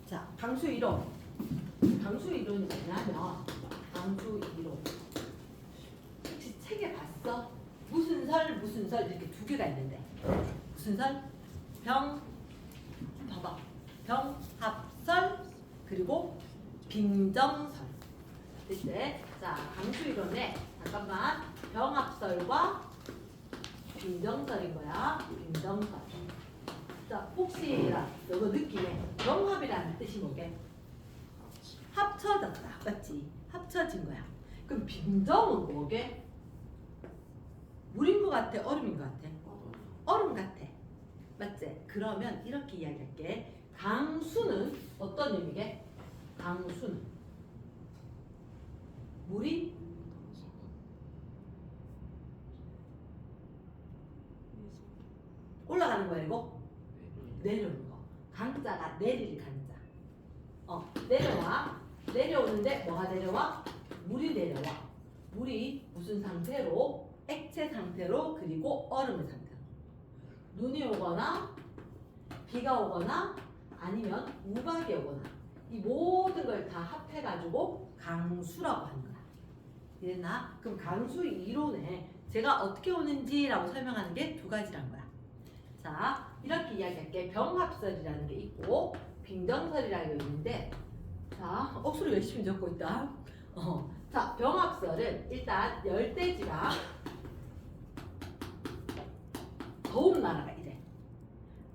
자, 강수 이론. 강수 이론이 뭐냐면 강수 이론. 혹시 책에 봤어? 무슨 설 이렇게 두 개가 있는데 무슨 설? 봐봐. 병합설 그리고 빙정설. 이제 자 강수 이론에 잠깐만 병합설과 빙정설인 거야. 빙정설. 자 혹시라 너도 느낌에 병합이라는 뜻이 뭐게? 합쳐졌다. 맞지? 합쳐진 거야. 그럼 빙정은 뭐게? 물인 것 같아? 얼음인 것 같아? 얼음 같아. 맞지? 그러면 이렇게 이야기할게. 강수는 어떤 의미게? 강수는 물이 올라가는 거야 이거? 내려오는 거. 강자가 내릴 강자. 내려와. 내려오는데 뭐가 내려와? 물이 내려와. 물이 무슨 상태로? 액체 상태로 그리고 얼음의 상태로. 눈이 오거나 비가 오거나 아니면 우박이 오거나 이 모든 걸 다 합해가지고 강수라고 하는 거야. 이랬나? 그럼 강수 이론에 제가 어떻게 오는지라고 설명하는 게 두 가지란 거야. 자, 이렇게 이야기할게. 병합설이라는 게 있고 빙정설이라는 게 있는데 자, 억수로 열심히 적고 있다. 자, 병합설은 일단 열대지방 더운 나라가 이래.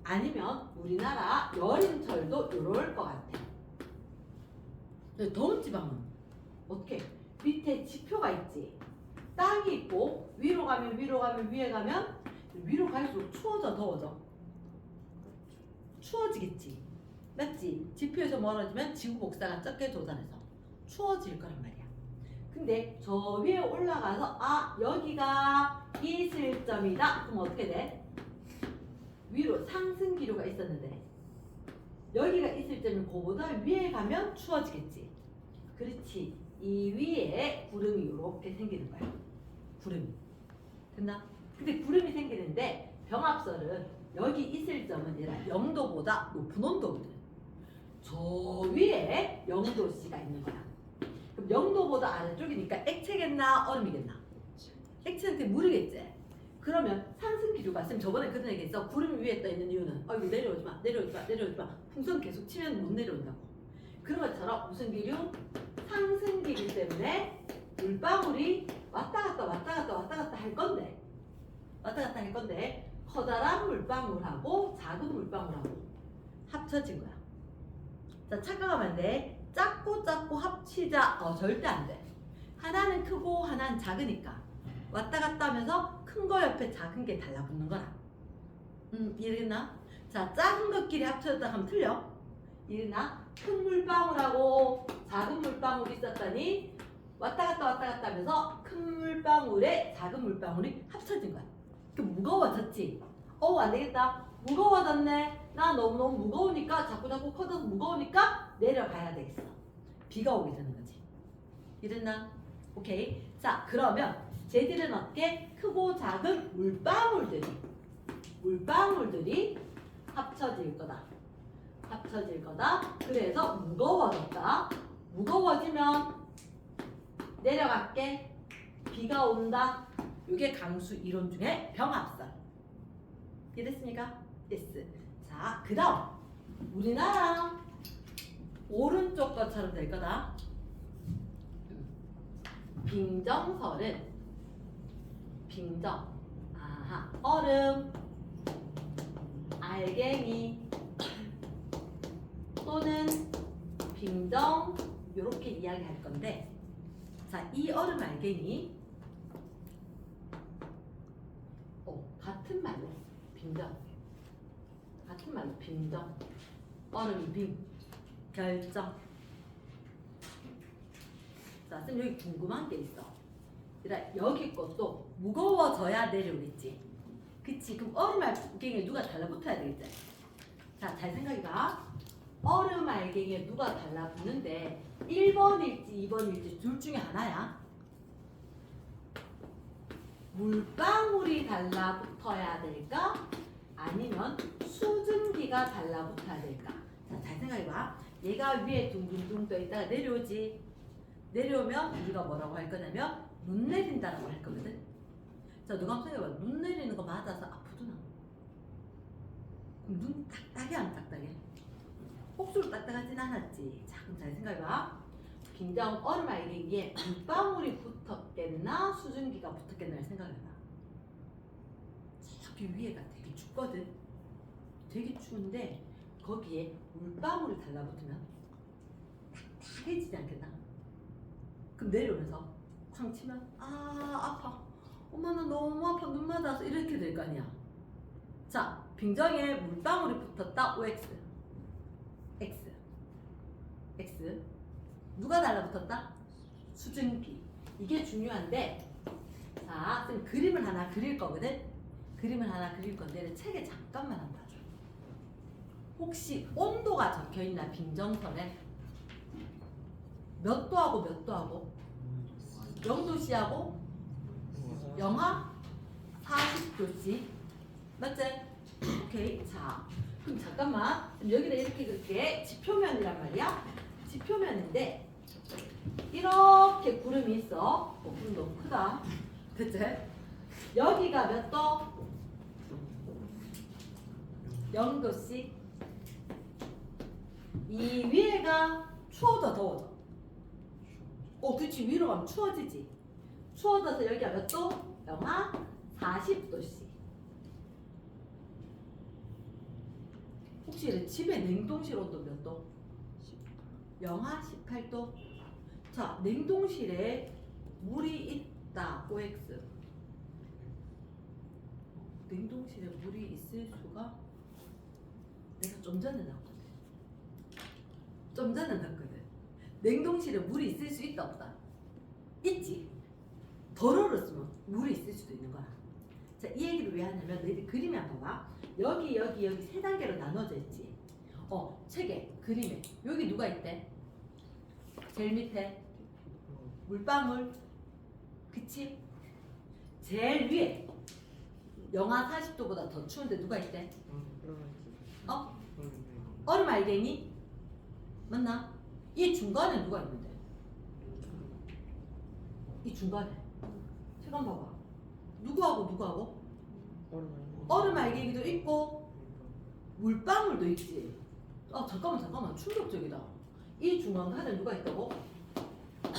아니면 우리나라 여름철도 이럴 것 같아. 더운 지방은 어떻게? 밑에 지표가 있지. 땅이 있고 위로 가면 위에 가면 위로 갈수록 추워져 더워져? 추워지겠지. 맞지? 지표에서 멀어지면 지구 복사가 적게 조달해서 추워질 거란 말이야. 근데 저 위에 올라가서 여기가 이슬점이다. 그럼 어떻게 돼? 위로 상승 기류가 있었는데 여기가 이슬점이 그보다 위에 가면 추워지겠지. 그렇지. 이 위에 구름이 이렇게 생기는 거야. 구름이. 됐나? 근데 구름이 생기는데 병합설은 여기 이슬점은 아니라 0도보다 높은 온도거든. 저 위에 0도씨가 있는 거야. 그럼 0도보다 아래쪽이니까 액체겠나 얼음이겠나? 액체한테 물이겠지. 그러면 상승 기류가 쌤 저번에 그런 얘기 했어. 구름 위에 떠 있는 이유는 이거 내려오지 마. 풍선 계속 치면 못 내려온다고. 그런 것처럼 무슨 기류? 상승 기류 때문에 물방울이 왔다 갔다 할 건데 커다란 물방울하고 작은 물방울하고 합쳐진 거야. 자, 착각하면 안 돼. 작고 합치자. 절대 안 돼. 하나는 크고 하나는 작으니까 왔다 갔다 하면서 큰 거 옆에 작은 게 달라붙는 거라. 이해되겠나? 자, 작은 것끼리 합쳐졌다 하면 틀려. 이해됐나? 큰 물방울하고 작은 물방울이 있었더니 왔다 갔다 하면서 큰 물방울에 작은 물방울이 합쳐진 거야. 그 무거워졌지? 안 되겠다. 무거워졌네. 나 너무 무거우니까 자꾸 커져서 무거우니까 내려가야 되겠어. 비가 오게 되는 거지. 이랬나? 오케이. 자, 그러면 쟤들은 어떻게? 크고 작은 물방울들이 합쳐질 거다. 그래서 무거워졌다. 무거워지면 내려갈게. 비가 온다. 이게 강수 이론 중에 병합설. 이해됐습니까? yes. 자, 그 다음 우리나라 오른쪽 것처럼 될 거다. 빙정설은 얼음, 알갱이 또는 빙정 이렇게 이야기할 건데 자, 이 얼음 알갱이 같은 말로 빙정 얼음이 빙 결정. 자, 쌤 여기 궁금한 게 있어. 여기 것도 무거워져야 내려오겠지. 그치? 그럼 얼음 알갱이에 누가 달라붙어야 되겠지? 자, 잘 생각해봐. 얼음 알갱이에 누가 달라붙는데 1번일지 2번일지 둘 중에 하나야. 물방울이 달라붙어야 될까? 아니면 수증기가 달라붙어야 될까? 자, 잘 생각해봐. 얘가 위에 둥둥둥 떠 있다가 내려오지. 내려오면 우리가 뭐라고 할 거냐면 눈 내린다라고 할 거거든. 자, 누가 한번 생각해봐. 눈 내리는 거 맞아서 아프구나. 그럼 눈 딱딱해 안 딱딱해? 혹수로 딱딱하진 않았지. 자, 그럼 잘 생각해봐. 빈정 얼음 알갱이에 물방울이 붙었겠나 수증기가 붙었겠나를 생각해봐. 저기 위에가 되게 춥거든. 되게 추운데 거기에 물방울이 달라붙으면 딱딱해지지 않겠나? 그럼 내려오면서 쾅 치면 아파. 엄마 나 너무 아파. 눈 맞아서 이렇게 될 거 아니야. 자, 빙정에 물방울이 붙었다. OX X 누가 달라붙었다? 수증기. 이게 중요한데 자, 쌤 그림을 하나 그릴 거거든. 그림을 하나 그릴 건데 책에 잠깐만 한번 봐줘. 혹시 온도가 적혀있나 빙정선에? 몇 도하고 몇 도하고? 0도씨하고 영하 40도씨 맞지? 오케이. 자, 그럼 잠깐만 여기다 이렇게 그릴게. 지표면이란 말이야. 지표면인데 이렇게 구름이 있어. 구름 너무 크다. 그치? 여기가 몇 도? 0도씩. 이 위에가 추워져 더워져? 그치. 위로 가면 추워지지. 추워져서 여기가 몇 도? 영하 40도씨. 혹시 집에 냉동실 온도 몇 도? 영하 18도. 자, 냉동실에 물이 있다. OX. 냉동실에 물이 있을 수가 내가 좀 전에 넣었거든. 냉동실에 물이 있을 수 있다 없다? 있지. 덜 얼었으면 물이 있을 수도 있는 거야. 자, 이 얘기를 왜 하냐면 너희들 그림에 한번 봐. 여기 세 단계로 나눠져 있지. 책에 그림에 여기 누가 있대? 제일 밑에 물방울. 그치? 제일 위에 영하 40도보다 더 추운데 누가 있대? 얼음 알갱이? 맞나? 이 중간에 누가 있는데? 이 중간에 시간 봐봐. 누구하고? 얼음 알갱이도 있고 물방울도 있지. 잠깐만 충격적이다. 이 중간 칸에 누가 있다고?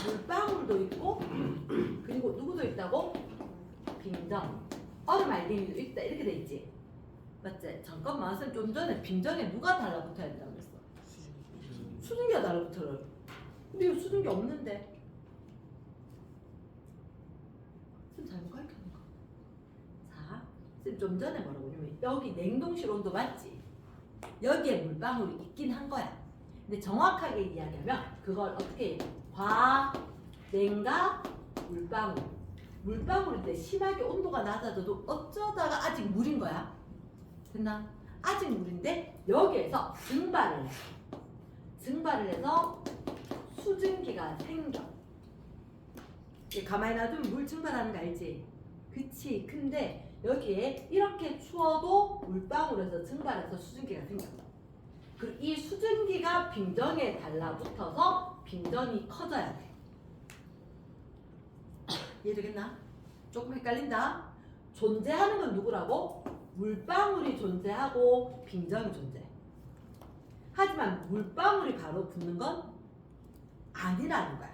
물방울도 있고 그리고 누구도 있다고? 빙정. 얼음 알갱이도 있다. 이렇게 돼 있지. 맞지? 잠깐만 쌤 좀 전에 빙정에 누가 달라붙어야 된다고 그랬어? 수증기가 달라붙어요. 근데 이거 수증기 없는데 쌤 잘못 가르쳤는가? 자, 쌤 좀 전에 뭐라고 했냐면 여기 냉동실 온도 맞지? 여기에 물방울이 있긴 한 거야. 근데 정확하게 이야기하면 그걸 어떻게 해? 냉가 물방울. 물방울인데 심하게 온도가 낮아져도 어쩌다가 아직 물인 거야. 됐나? 아직 물인데 여기에서 증발을 해서 수증기가 생겨. 가만히 놔두면 물 증발하는 거 알지? 그치. 근데 여기에 이렇게 추워도 물방울에서 증발해서 수증기가 생겨. 그리고 이 수증기가 빙정에 달라붙어서 빙정이 커져야 돼. 이해되겠나? 조금 헷갈린다. 존재하는 건 누구라고? 물방울이 존재하고 빙정이 존재해. 하지만 물방울이 바로 붙는 건 아니라는 거야.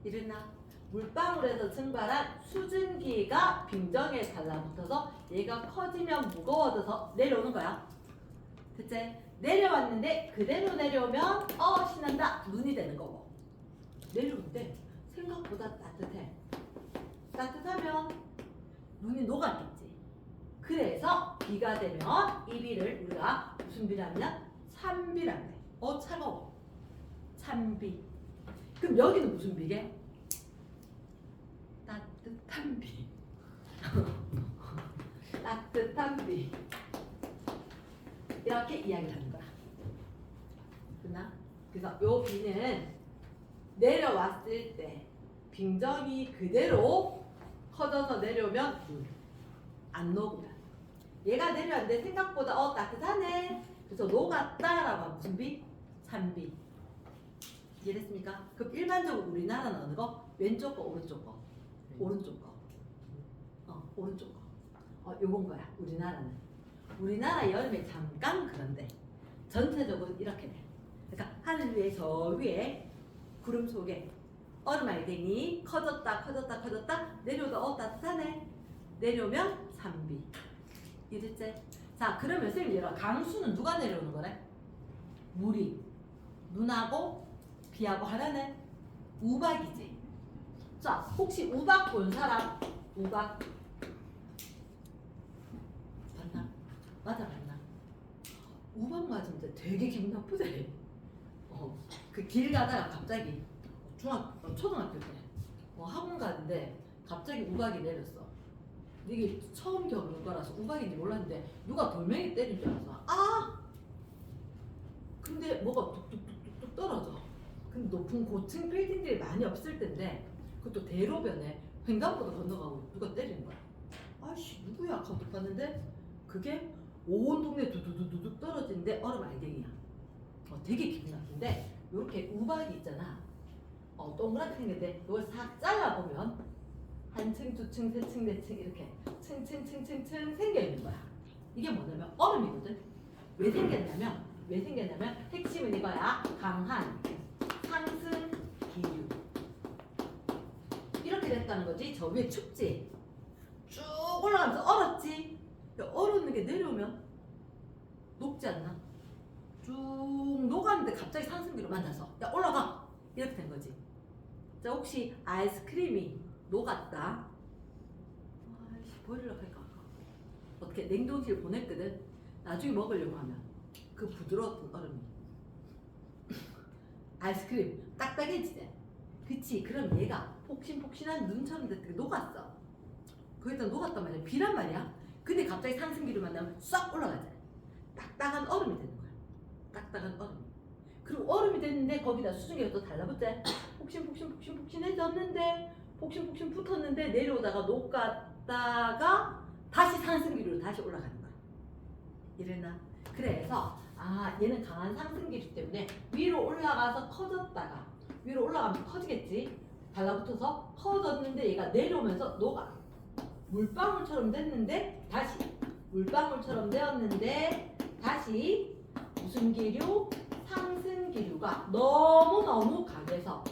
이랬나? 물방울에서 증발한 수증기가 빙정에 달라붙어서 얘가 커지면 무거워져서 내려오는 거야. 됐지? 내려왔는데 그대로 내려오면 신난다. 눈이 되는 거고. 내려오는데 생각보다 따뜻해. 따뜻하면 눈이 녹았겠지. 그래서 비가 되면 이 비를 우리가 무슨 비라냐? 찬비라고 해. 차가워. 찬비. 그럼 여기는 무슨 비게? 따뜻한 비. 따뜻한 비. 이렇게 이야기를 하는 거야. 됐나? 그래서 요 비는 내려왔을 때 빙정이 그대로 커져서 내려오면 안 녹으면 얘가 내려왔는데 생각보다 따뜻하네. 그래서 녹았다라고 하면 무슨 비? 3B. 이해됐습니까? 그럼 일반적으로 우리나라는 어느 거? 왼쪽 거, 오른쪽 거? 오른쪽 거. 오른쪽 거. 요건 거야. 우리나라는. 우리나라 여름에 잠깐 그런데 전체적으로 이렇게 돼. 그러니까 하늘 위에 저 위에 구름 속에 얼음 알갱이 커졌다 내려오다 따뜻하네. 내려오면 3B. 이랬지? 자, 그러면 선생님 얘가 강수는 누가 내려오는 거래? 물이. 눈하고 비하고 하나는 우박이지. 자, 혹시 우박 본 사람? 우박 봤나? 맞아, 봤나? 우박 맞으면 진짜 되게 기분 나쁘대. 그 길 가다가 갑자기 초등학교 때 학원 가는데 갑자기 우박이 내렸어. 이게 처음 겪는 거라서 우박인지 몰랐는데 누가 돌멩이 때린 줄 알았어. 아! 근데 뭐가 뚝뚝뚝뚝 떨어져. 근데 높은 고층 빌딩들이 많이 없을 텐데 그것도 대로변에 횡단보도 건너가고 누가 때리는 거야. 아이씨 누구야? 하고 봤는데 그게 온 동네 두두두둑 떨어지는데 얼음 알갱이야. 되게 기분 나쁜데 이렇게 우박이 있잖아. 동그랗게 생겼는데 이걸 싹 잘라보면 한 층, 두 층, 세 층, 네 층 이렇게 층층층층층 생겨 있는 거야. 이게 뭐냐면 얼음이거든. 왜 생겼냐면 핵심은 이거야. 강한 상승 기류. 이렇게 됐다는 거지. 저 위에 춥지? 쭉 올라가면서 얼었지? 얼었는 게 내려오면 녹지 않나? 쭉 녹았는데 갑자기 상승기로 만나서 야 올라가! 이렇게 된 거지. 자, 혹시 아이스크림이 녹았다. 아이씨 버리려고 할까? 어떻게 냉동실 보냈거든. 나중에 먹으려고 하면 그 부드러웠던 얼음이 아이스크림 딱딱해지대. 그치? 그럼 얘가 폭신폭신한 눈처럼 됐더니 녹았어. 거기다 녹았단 말이야. 비란 말이야. 근데 갑자기 상승기를 만나면 싹 올라가잖아. 딱딱한 얼음이 되는 거야. 딱딱한 얼음. 그리고 얼음이 됐는데 거기다 수증기가 또 달라붙대. 폭신해졌는데 폭신 붙었는데 내려오다가 녹았다가 다시 상승기로 다시 올라가는 거야. 이랬나? 그래서 얘는 강한 상승기이기 때문에 위로 올라가서 커졌다가 위로 올라가면 커지겠지. 달라붙어서 커졌는데 얘가 내려오면서 녹아. 물방울처럼 됐는데 다시 물방울처럼 되었는데 다시 무슨 기류? 상승 기류가 너무너무 강해서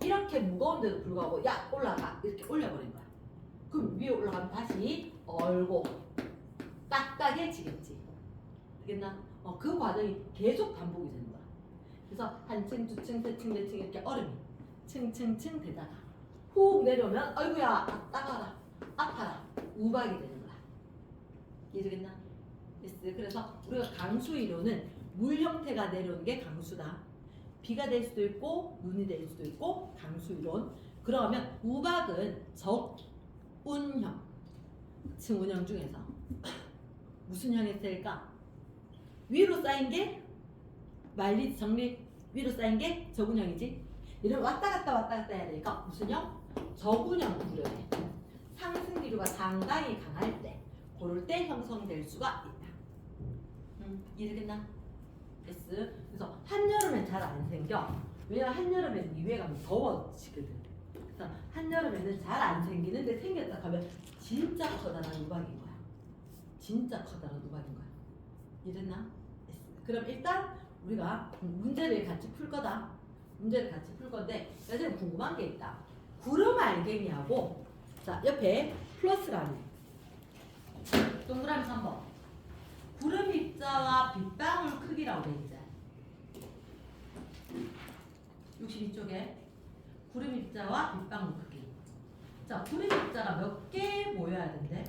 이렇게 무거운데도 불구하고 야 올라가 이렇게 올려버린 거야. 그럼 위에 올라가면 다시 얼고 딱딱해지겠지. 알겠나? 그 과정이 계속 반복이 되는 거야. 그래서 한 층, 두 층, 세 층, 네 층 이렇게 얼음이 층층층 되다가 훅 내려오면 아이고야 따가라 아파라 우박이 되는 거야. 이해되겠나? 그래서 우리가 강수 이론은 물 형태가 내려오는 게 강수다. 비가 될 수도 있고 눈이 될 수도 있고 강수 이론. 그러면 우박은 적운형 층운형 중에서 무슨 형이 있을까? 위로 쌓인 게 말리 정리 위로 쌓인 게 적운형이지. 이런 왔다 갔다 해야 되니까 무슨 형? 적운형 구려해. 상승 기류가 상당히 강할 때 그럴 때 형성될 수가 있다. 이해되겠나? S. 그래서 한여름엔 잘 안 생겨. 왜냐면 한여름에는 이외에 가면 더워지거든. 그래서 한여름에는 잘 안 생기는데 생겼다 하면 진짜 커다란 우박인 거야. 진짜 커다란 우박인 거야. 이해됐나? S. 그럼 일단 우리가 문제를 같이 풀 거다. 문제를 같이 풀 건데 여기서 궁금한 게 있다. 구름 알갱이하고 자 옆에 플러스가 아니야. 동그라미 3번. 구름 입자와 빗방울 크기라고 돼 있지. 62쪽에 구름 입자와 빗방울 크기. 자, 구름 입자가 몇 개 모여야 된대?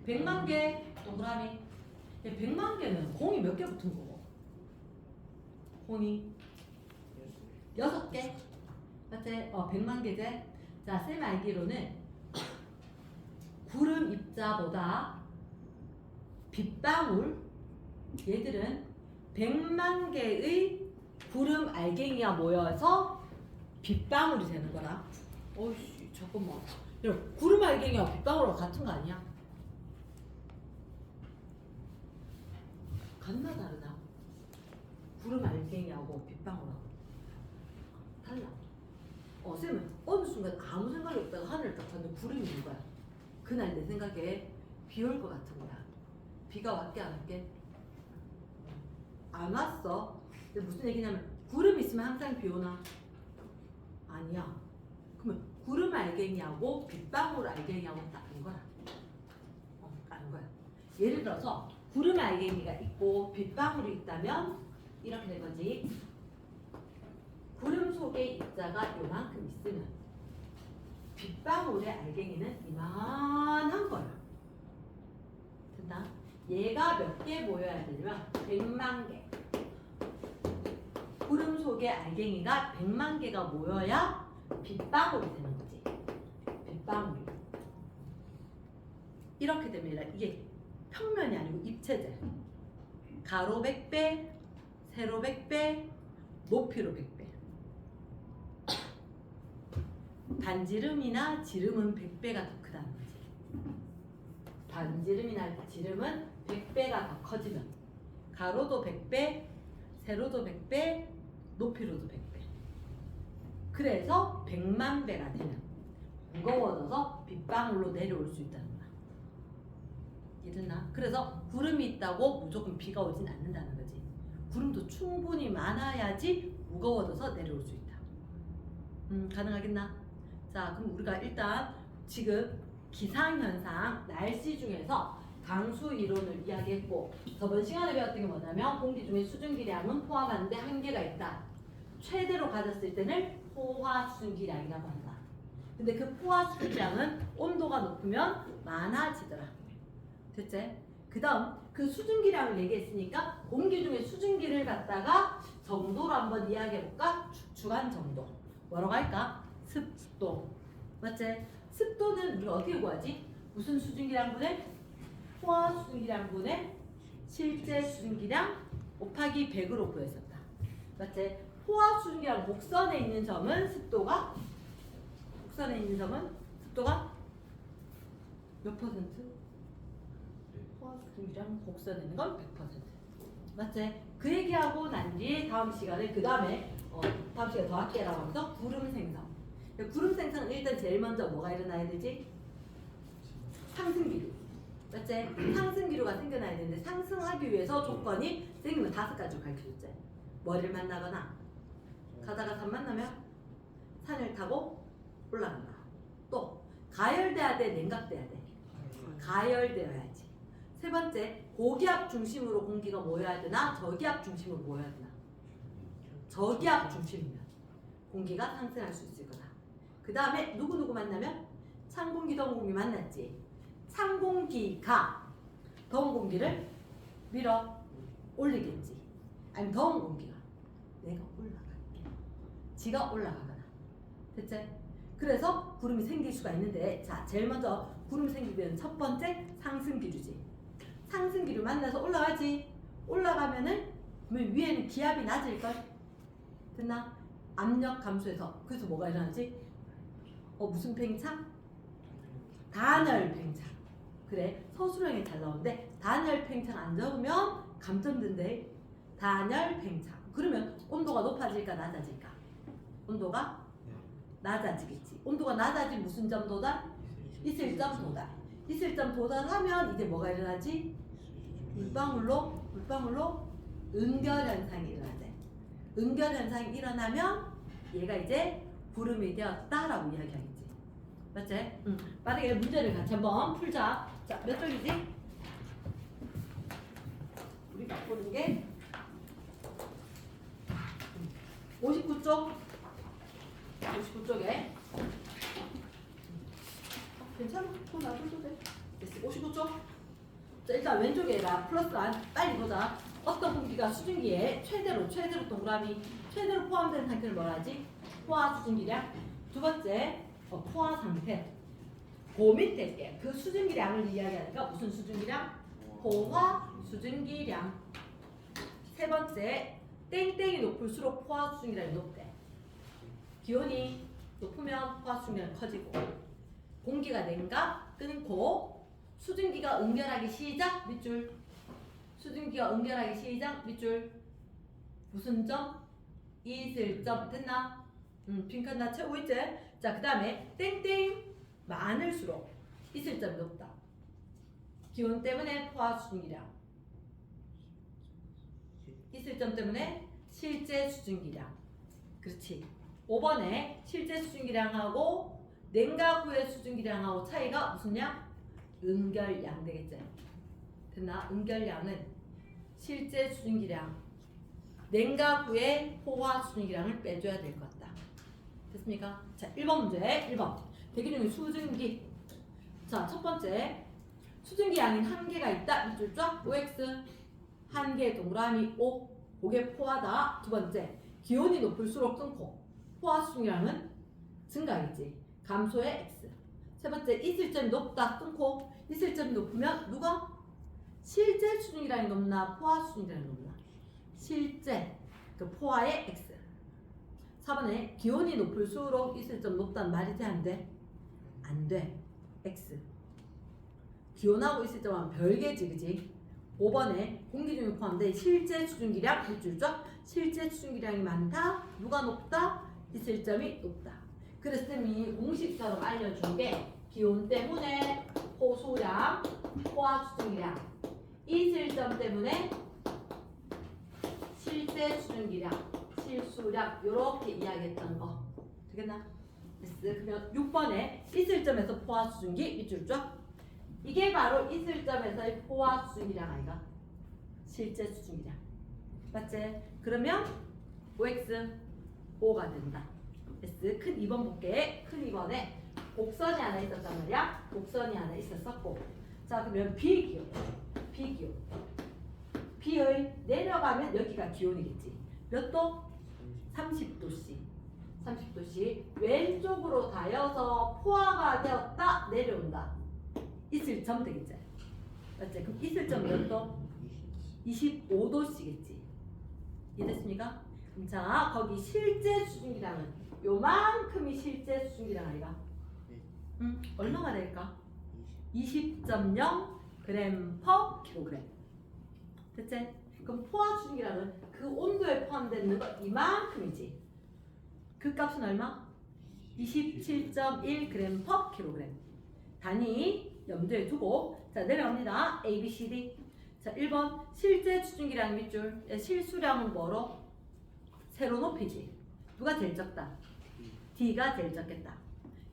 100만 개 동그라미. 100만 개는 공이 몇 개 붙은 거고? 공이 6개. 맞지? 100만 개제. 자, 쌤이 알기로는 구름 입자보다 빗방울 얘들은 100만 개의 구름 알갱이가 모여서 빗방울이 되는 거라. 어이씨 잠깐만. 여러분 구름 알갱이와 빗방울과 같은 거 아니야? 같나 다르나? 구름 알갱이하고 빗방울하고 달라. 쌤은 어느 순간 아무 생각이 없다가 하늘을 딱 봤는데 구름이 있는 거야. 그날 내 생각에 비 올 것 같은 거야. 비가 왔게 안 왔게? 안 왔어. 근데 무슨 얘기냐면 구름 있으면 항상 비 오나? 아니야. 그러면 구름 알갱이하고 빗방울 알갱이하고 다른 거야. 다른 거야. 예를 들어서 구름 알갱이가 있고 빗방울이 있다면 이렇게 된 거지. 구름 속에 입자가 요만큼 있으면 빗방울의 알갱이는 이만한 거야. 됐나? 얘가 몇 개 모여야 되냐면 100만 개. 구름 속에 알갱이가 100만 개가 모여야 빗방울이 되는 거지. 빗방울이. 이렇게 되면 이게 평면이 아니고 입체제. 가로 100배, 세로 100배, 높이로 100배. 반지름이나 지름은 100배가 더 크다는 거지. 반지름이나 지름은 100배가 더 커지면 가로도 100배, 세로도 100배, 높이로도 100배. 그래서 100만 배가 되면 무거워져서 빗방울로 내려올 수 있다는 거야. 이해됐나? 그래서 구름이 있다고 무조건 비가 오진 않는다는 거지. 구름도 충분히 많아야지 무거워져서 내려올 수 있다. 가능하겠나? 자, 그럼 우리가 일단 지금 기상현상, 날씨 중에서 강수 이론을 이야기했고, 저번 시간에 배웠던 게 뭐냐면 공기 중에 수증기량은 포함하는데 한계가 있다. 최대로 가졌을 때는 포화 수증기량이라고 한다. 근데 그 포화 수증기량은 온도가 높으면 많아지더라. 됐지? 그 다음 그 수증기량을 얘기했으니까 공기 중에 수증기를 갖다가 정도로 한번 이야기해볼까? 축축한 정도. 뭐라고 할까? 습도. 맞지? 습도는 우리가 어떻게 구하지? 무슨 수증기량분의? 포화 수증기량분의 실제 수증기량 곱하기 100으로 구했었다. 맞지? 포화 수증기량 곡선에 있는 점은 습도가 몇 퍼센트? 포화 수증기량 곡선에 있는 건 100%. 맞지? 그 얘기하고 난 뒤에 다음 시간에 그 다음에 다음 시간에 더 할게라고 하면서 구름 생성. 구름 생성은 일단 제일 먼저 뭐가 일어나야 되지? 상승기류. 맞지? 상승기류가 생겨나야 되는데 상승하기 위해서 조건이 생기면 5가지로 가르쳐줬지. 뭐를 만나거나 가다가 산 만나면 산을 타고 올라간다. 또 가열돼야 돼, 냉각돼야 돼? 가열되어야지. 세 번째, 고기압 중심으로 공기가 모여야 되나 저기압 중심으로 모여야 되나? 저기압 중심이면 공기가 상승할 수 있을 거다. 그 다음에 누구 만나면 찬 공기, 더운 공기 만났지. 찬 공기가 더운 공기를 밀어 올리겠지. 아니면 더운 공기가 내가 올라갈게. 지가 올라가거나. 됐지? 그래서 구름이 생길 수가 있는데, 자, 제일 먼저 구름이 생기면 첫 번째 상승기류지. 상승기류 만나서 올라가지. 올라가면은 위에는 기압이 낮을걸? 됐나? 압력 감소해서. 그래서 뭐가 일어나지? 무슨 팽창? 단열 팽창. 그래, 서술형이 잘 나오는데 단열 팽창 안 적으면 감점된대. 단열 팽창. 그러면 온도가 높아질까 낮아질까? 온도가 낮아지겠지. 온도가 낮아지면 무슨 점 도달? 이슬점 도달. 이슬점 도달하면 이제 뭐가 일어나지? 물방울로 응결현상이 일어나대. 응결현상이 일어나면 얘가 이제 구름이 되었다라고 이야기하겠지. 맞지? 만약에 문제를 같이 한번 풀자. 자, 몇 쪽이지? 우리가 보는 게 59쪽. 59쪽에 괜찮아? 더 놔둬도 돼. 됐어. 59쪽. 자, 일단 왼쪽에가 플러스 안 빨리 보자. 어떤 공기가 수증기에 최대로 동그라미 최대로 포함된 상태를 뭐라 하지? 포화 수증기량. 두 번째 포화 상태. 그 밑에 게 그 수증기량을 이야기하니까 무슨 수증기량? 포화 수증기량. 세 번째 땡땡이 높을수록 포화 수증기량이 높대. 기온이 높으면 포화 수증기량이 커지고, 공기가 냉각 끊고 수증기가 응결하기 시작 밑줄. 수증기가 응결하기 시작 밑줄. 무슨 점? 있을 점. 됐나? 빈칸 다 채우고 있지? 자, 그 다음에 땡땡 많을수록 있을 점이 높다. 기온 때문에 포화 수증기량. 있을 점 때문에 실제 수증기량. 그렇지. 5번에 실제 수증기량하고 냉각 후의 수증기량하고 차이가 무슨 양? 은결량 되겠지? 됐나? 은결량은 실제 수증기량, 냉각 후의 포화 수증기량을 빼줘야 될 것 같다. 됐습니까? 자, 1번 문제. 1번. 대기 중에 수증기. 자, 첫 번째. 수증기 양인 한 개가 있다. 밑줄 쫙. OX. 한 개의 동그라미 O. 그게 포화다. 두 번째. 기온이 높을수록 끊고 포화 수증기량은 증가하겠지. 감소의 X. 세 번째. 있을 점이 높다. 끊고 있을 점이 높으면 누가? 실제 수증기량이 높나 포화 수증기량이 높나? 실제. 그 포화의 X. 4번에 기온이 높을수록 있을 점 높다는 말이 돼? 안 돼? 안 돼. X. 기온하고 있을 점은 별개지, 그지? 5번에 공기 중에 포함된 실제 수증기량 밑줄 쫙. 실제 수증기량이 많다. 누가 높다? 있을 점이 높다. 그래서 쌤이 공식처럼 알려준 게 기온 때문에 호수량, 포화 수증기량, 있을 점 때문에 실제 수증기량, 실수량 이렇게 이야기했던 거 되겠나? 됐어. 그러면 6번에 있을 점에서 포화 수증기 밑줄 쫙. 이게 바로 있을 점에서의 포화 수증기량 아이가? 실제 수증기량. 맞지? 그러면 OX 5가 된다. S 큰 2번 볼게. 큰 2번에 곡선이 하나 있었단 말이야. 곡선이 하나 있었었고. 자, 그러면 비기온. 비기온. B의 내려가면 여기가 기온이겠지. 몇 도? 30도씨. 30도씨. 왼쪽으로 가여서 포화가 되었다. 내려온다. 있을 점 되겠지. 맞지? 그럼 있을 점 몇 도? 25도씨겠지. 이해됐습니까? 그럼 자, 거기 실제 수증기량은 요만큼이 실제 수증기량 아이가? 얼마가 될까? 20.0 g per kg. 됐지? 그럼 포화 수증기량은 그 온도에 포함되는 거 이만큼이지. 그 값은 얼마? 27.1 g per kg. 단위 염두에 두고 자 내려갑니다. A, B, C, D. 자 1번 실제 수증기량 밑줄. 실수량은 뭐로? 세로 높이지. 누가 제일 적다? D가 제일 적겠다.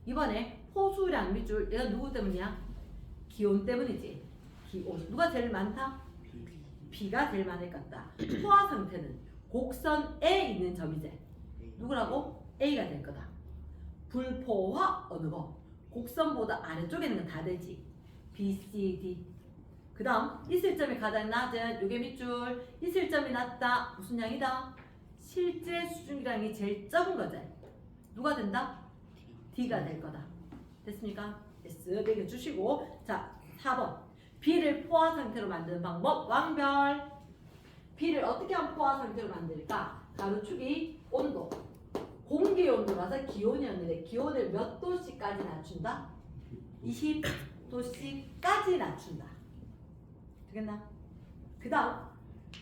이번에 호수량 밑줄. 얘가 누구 때문이야? 기온 때문이지. 기온. 누가 제일 많다? B가 제일 많을 것 같다. 포화 상태는 곡선에 있는 점이지. 누구라고? A가 될 거다. 불포화 어느 거? 곡선보다 아래쪽에 있는 건 다 되지. B, C, D. 그 다음 있을 점이 가장 낮은 요게 밑줄. 있을 점이 낮다. 무슨 양이다? 실제 수증기량이 제일 적은 거지. 누가 된다? D가 될 거다. 됐습니까? S 매겨주시고 자 4번 B를 포화 상태로 만드는 방법 왕별. B를 어떻게 하면 포화 상태로 만들까? 가로축이 온도. 공기 온도라서 기온이었는데 기온을 몇 도씨까지 낮춘다? 20도씨까지 낮춘다. 되겠나? 그 다음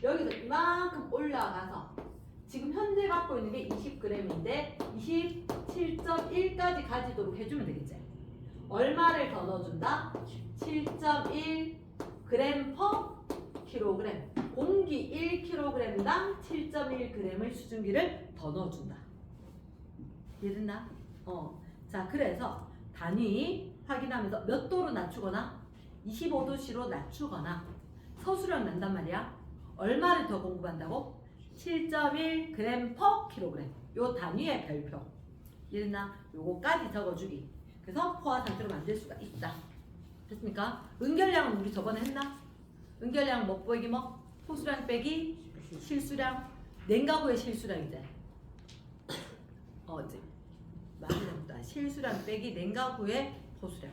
여기서 이만큼 올라가서 지금 현재 갖고 있는 게 20g인데 27.1까지 가지도록 해주면 되겠지. 얼마를 더 넣어준다? 7.1 g/kg. 공기 1kg당 7.1g의 수증기를 더 넣어준다. 이해됐나? 자, 그래서 단위 확인하면서 몇 도로 낮추거나 25도씨로 낮추거나 서술형 난단 말이야. 얼마를 더 공급한다고? 7.1 g/kg. 요 단위의 별표. 이해됐나? 요거까지 적어주기. 그래서 포화 상태로 만들 수가 있다. 됐습니까? 은결량은 우리 저번에 했나? 은결량 뭐 빼기 뭐? 호수량 빼기 실수량. 냉각 후의 실수량이지. 어지. 많이 남다. 실수량 빼기 냉각 후의 호수량.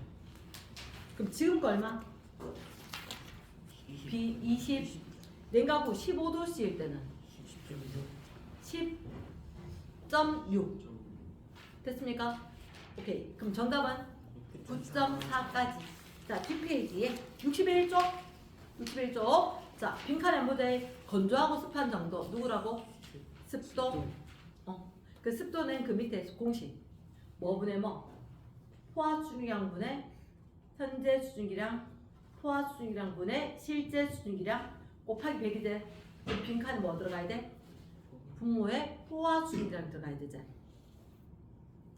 그럼 지금 거 얼마? B 20. 냉각 후 15도씨일 때는 10.6. 됐습니까? 오케이. 그럼 정답은 9.4까지. 자, 뒷페이지에 61쪽. 61쪽. 자, 빈칸에 모델 건조하고 습한 정도 누구라고? 습도. 그 습도는 그 밑에 공식. 뭐분의 뭐? 포화 수증기량분의 현재 수증기량, 포화 수증기량분의 실제 수증기량 곱하기 100이 돼. 그 빈칸에 뭐 들어가야 돼? 분모에 포화 수증기량 들어가야 되지.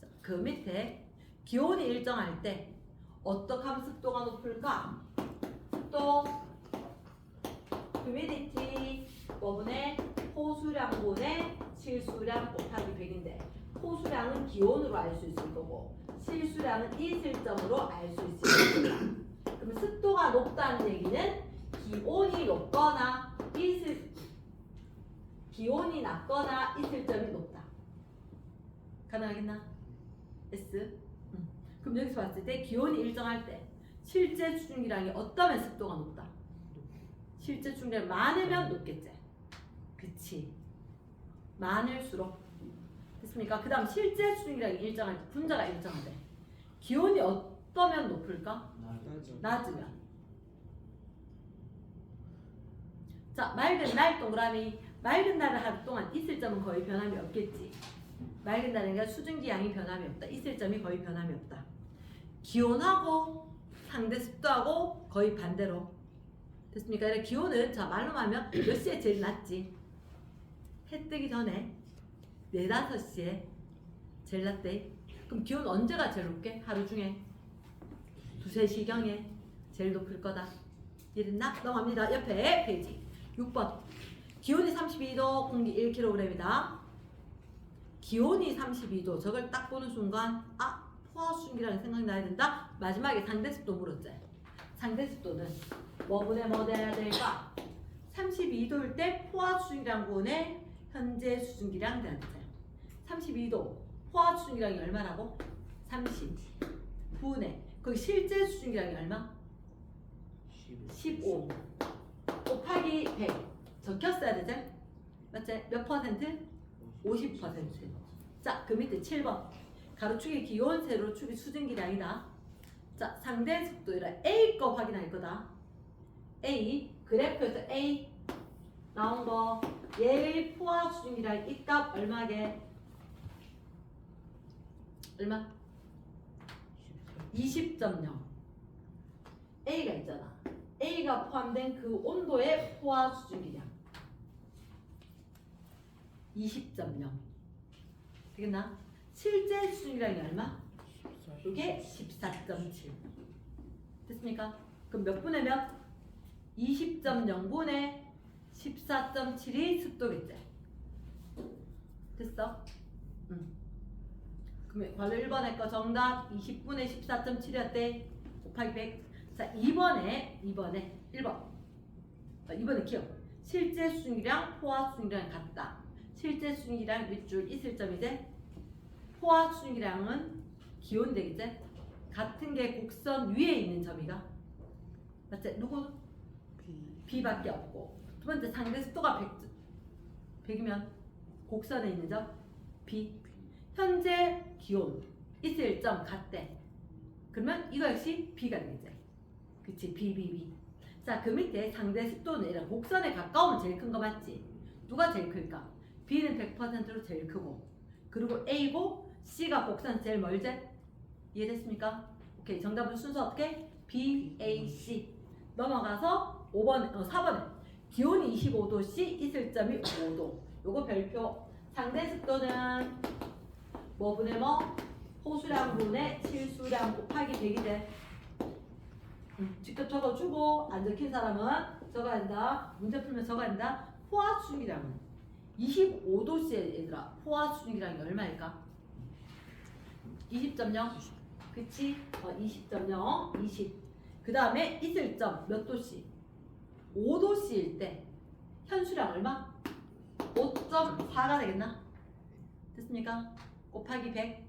자, 그 밑에 기온이 일정할 때 어떻게 하면 습도가 높을까? 습도 휴미디티 뭐분의 호수량분의 실수량 곱하기 100인데 호수량은 기온으로 알 수 있을 거고 실수량은 이슬점으로 알 수 있을 겁니다. 그러면 습도가 높다는 얘기는 기온이 높거나 기온이 낮거나 이슬점이 높다. 가능하겠나? S? 그럼 여기서 봤을 때 기온이 일정할 때 실제 수증기량이 어떠면 습도가 높다? 실제 수증기량이 많으면 높겠지. 그치? 많을수록 됐습니까? 그 다음 실제 수증기량이 일정할 때 분자가 일정할 때 기온이 어떠면 높을까? 낮으면. 자, 맑은 날 동그라미. 맑은 날을 하루 동안 있을 점은 거의 변함이 없겠지. 맑은 날은 수증기 양이 변함이 없다. 있을 점이 거의 변함이 없다. 기온하고 상대 습도하고 거의 반대로 됐습니까? 그러니까 기온은 자 말로 하면 몇 시에 제일 낮지? 해 뜨기 전에 4, 5시에 제일 낮대. 그럼 기온 언제가 제일 높게? 하루 중에 2, 3시경에 제일 높을 거다. 이랬나? 넘어갑니다. 옆에 페이지 6번. 기온이 32도, 공기 1kg이다. 기온이 32도. 저걸 딱 보는 순간 포화 수증기라는 생각이 나야 된다. 마지막에 상대습도 물었지. 상대습도는 뭐분의 뭐 돼야 될까? 32도일 때 포화 수증기량분의 현재 수증기량 돼야 되죠. 32도 포화 수증기량이 얼마라고? 30분의 그 실제 수증기량이 얼마? 15 곱하기 100 적혔어야 되죠? 맞지? 몇 퍼센트? 50%. 자, 그 밑에 7번 가로축이 기온, 세로축이 수증기량이다. 자, 상대 습도이라 A 거 확인할 거다. A 그래프에서 A 나온 거 얘의 포화 수증기량 이 값 얼마게? 얼마? 20.0 A가 있잖아. A가 포함된 그 온도의 포화 수증기량 20.0 되겠나? 실제 수증기량이 얼마? 이게 14.7 됐습니까? 그럼 몇 분의 몇? 20.0분의 14.7이 습도겠지? 됐어? 그러면 관로 1번의 거 정답 20분의 14.7이었대. 곱하기 100. 자, 2번에 1번. 2번에 기억. 실제 수증기량, 포화 수증기량이 같다. 실제 수증기량 밑줄 있을 점이지. 포화 수증기량은 기온 되겠지. 같은 게 곡선 위에 있는 점이가. 맞지? 누구? B밖에 없고. 두 번째 상대 습도가 100이면 곡선에 있는 점 B. 현재 기온 있을 점 같대. 그러면 이거 역시 B가 되겠지. 그치? B. 자, 그 밑에 상대 습도는 이런 곡선에 가까우면 제일 큰 거 맞지? 누가 제일 클까? B는 100%로 제일 크고 그리고 A고 C가 곡선 제일 멀지? 이해됐습니까? 오케이. 정답은 순서 어떻게? B, A, C. 넘어가서 4번에 기온이 25도씨 있을 점이 5도. 요거 별표. 상대 습도는 뭐분의 뭐? 호수량분의 실수량 곱하기 100이 돼. 직접 적어주고 안 적힌 사람은 적어야 한다. 문제 풀면 적어야 한다. 포화 수증기량은 25도씨에 얘들아 포화 수증기량이 얼마일까? 20.0 그치? 20.0 20 그 다음에 있을 점 몇 도씨? 5도씨일 때 현수량 얼마? 5.4가 되겠나? 됐습니까? 곱하기 100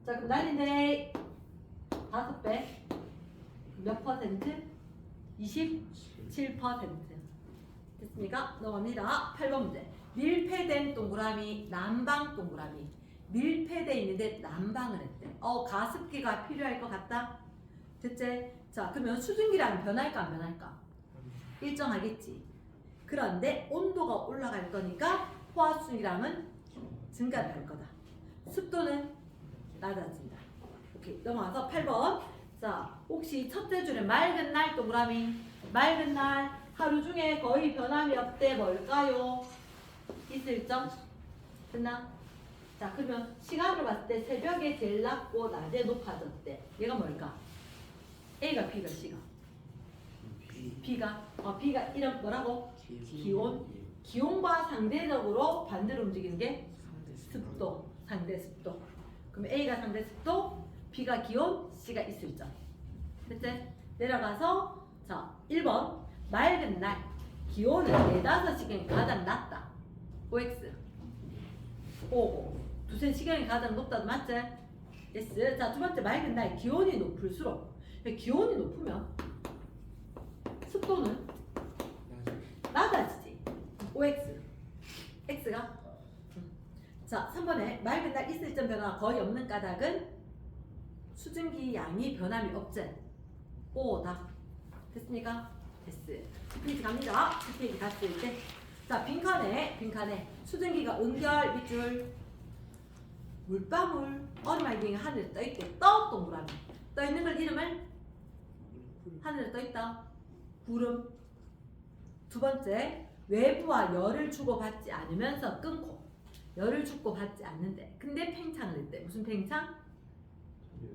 자 그럼 난인데 5배 몇 퍼센트? 27% 됐습니까? 넘어갑니다. 8번 문제 밀폐된 동그라미 난방 동그라미 밀폐되어 있는데 난방을 했대. 가습기가 필요할 것 같다? 됐지? 자 그러면 수증기량은 변할까 안 변할까? 일정하겠지. 그런데 온도가 올라갈 거니까 포화수량은 증가를 할 거다. 습도는 낮아진다. 오케이. 넘어가서 8번. 자, 혹시 첫째 줄에 맑은 날 동그라미. 맑은 날 하루 중에 거의 변함이 없대. 뭘까요? 있을 점. 됐나? 자, 그러면 시간으로 봤을 때 새벽에 제일 낮고 낮에 높아졌대. 얘가 뭘까? A가 B가 C가? B가 B가 이런 뭐라고? 기온. 기온과 상대적으로 반대로 움직이는 게 습도. 상대 습도. 그럼 A가 상대 습도, B가 기온, C가 있을 점. 됐지? 내려가서 자 1번 맑은 날 기온은 4-5시간이 가장 낮다. OX O 두세 시간이 가장 높다도 맞지? S. 자, 두 번째 맑은 날 기온이 높을수록 기온이 높으면 습도는 낮아지지. OX X가 자 3번에 맑은 날 있을 점 변화가 거의 없는 까닭은 수증기 양이 변함이 없지. O다. 됐습니까? S. 페이지 갑니다. 페이지 갔을 때 자 빈칸에 수증기가 은결 밑줄 물방울 얼음알갱이 하늘에 떠있대. 동그라미 떠있는 걸 이름을 하늘에 떠있다 구름. 두 번째 외부와 열을 주고받지 않으면서 끊고 열을 주고받지 않는데 근데 팽창을 했대. 무슨 팽창?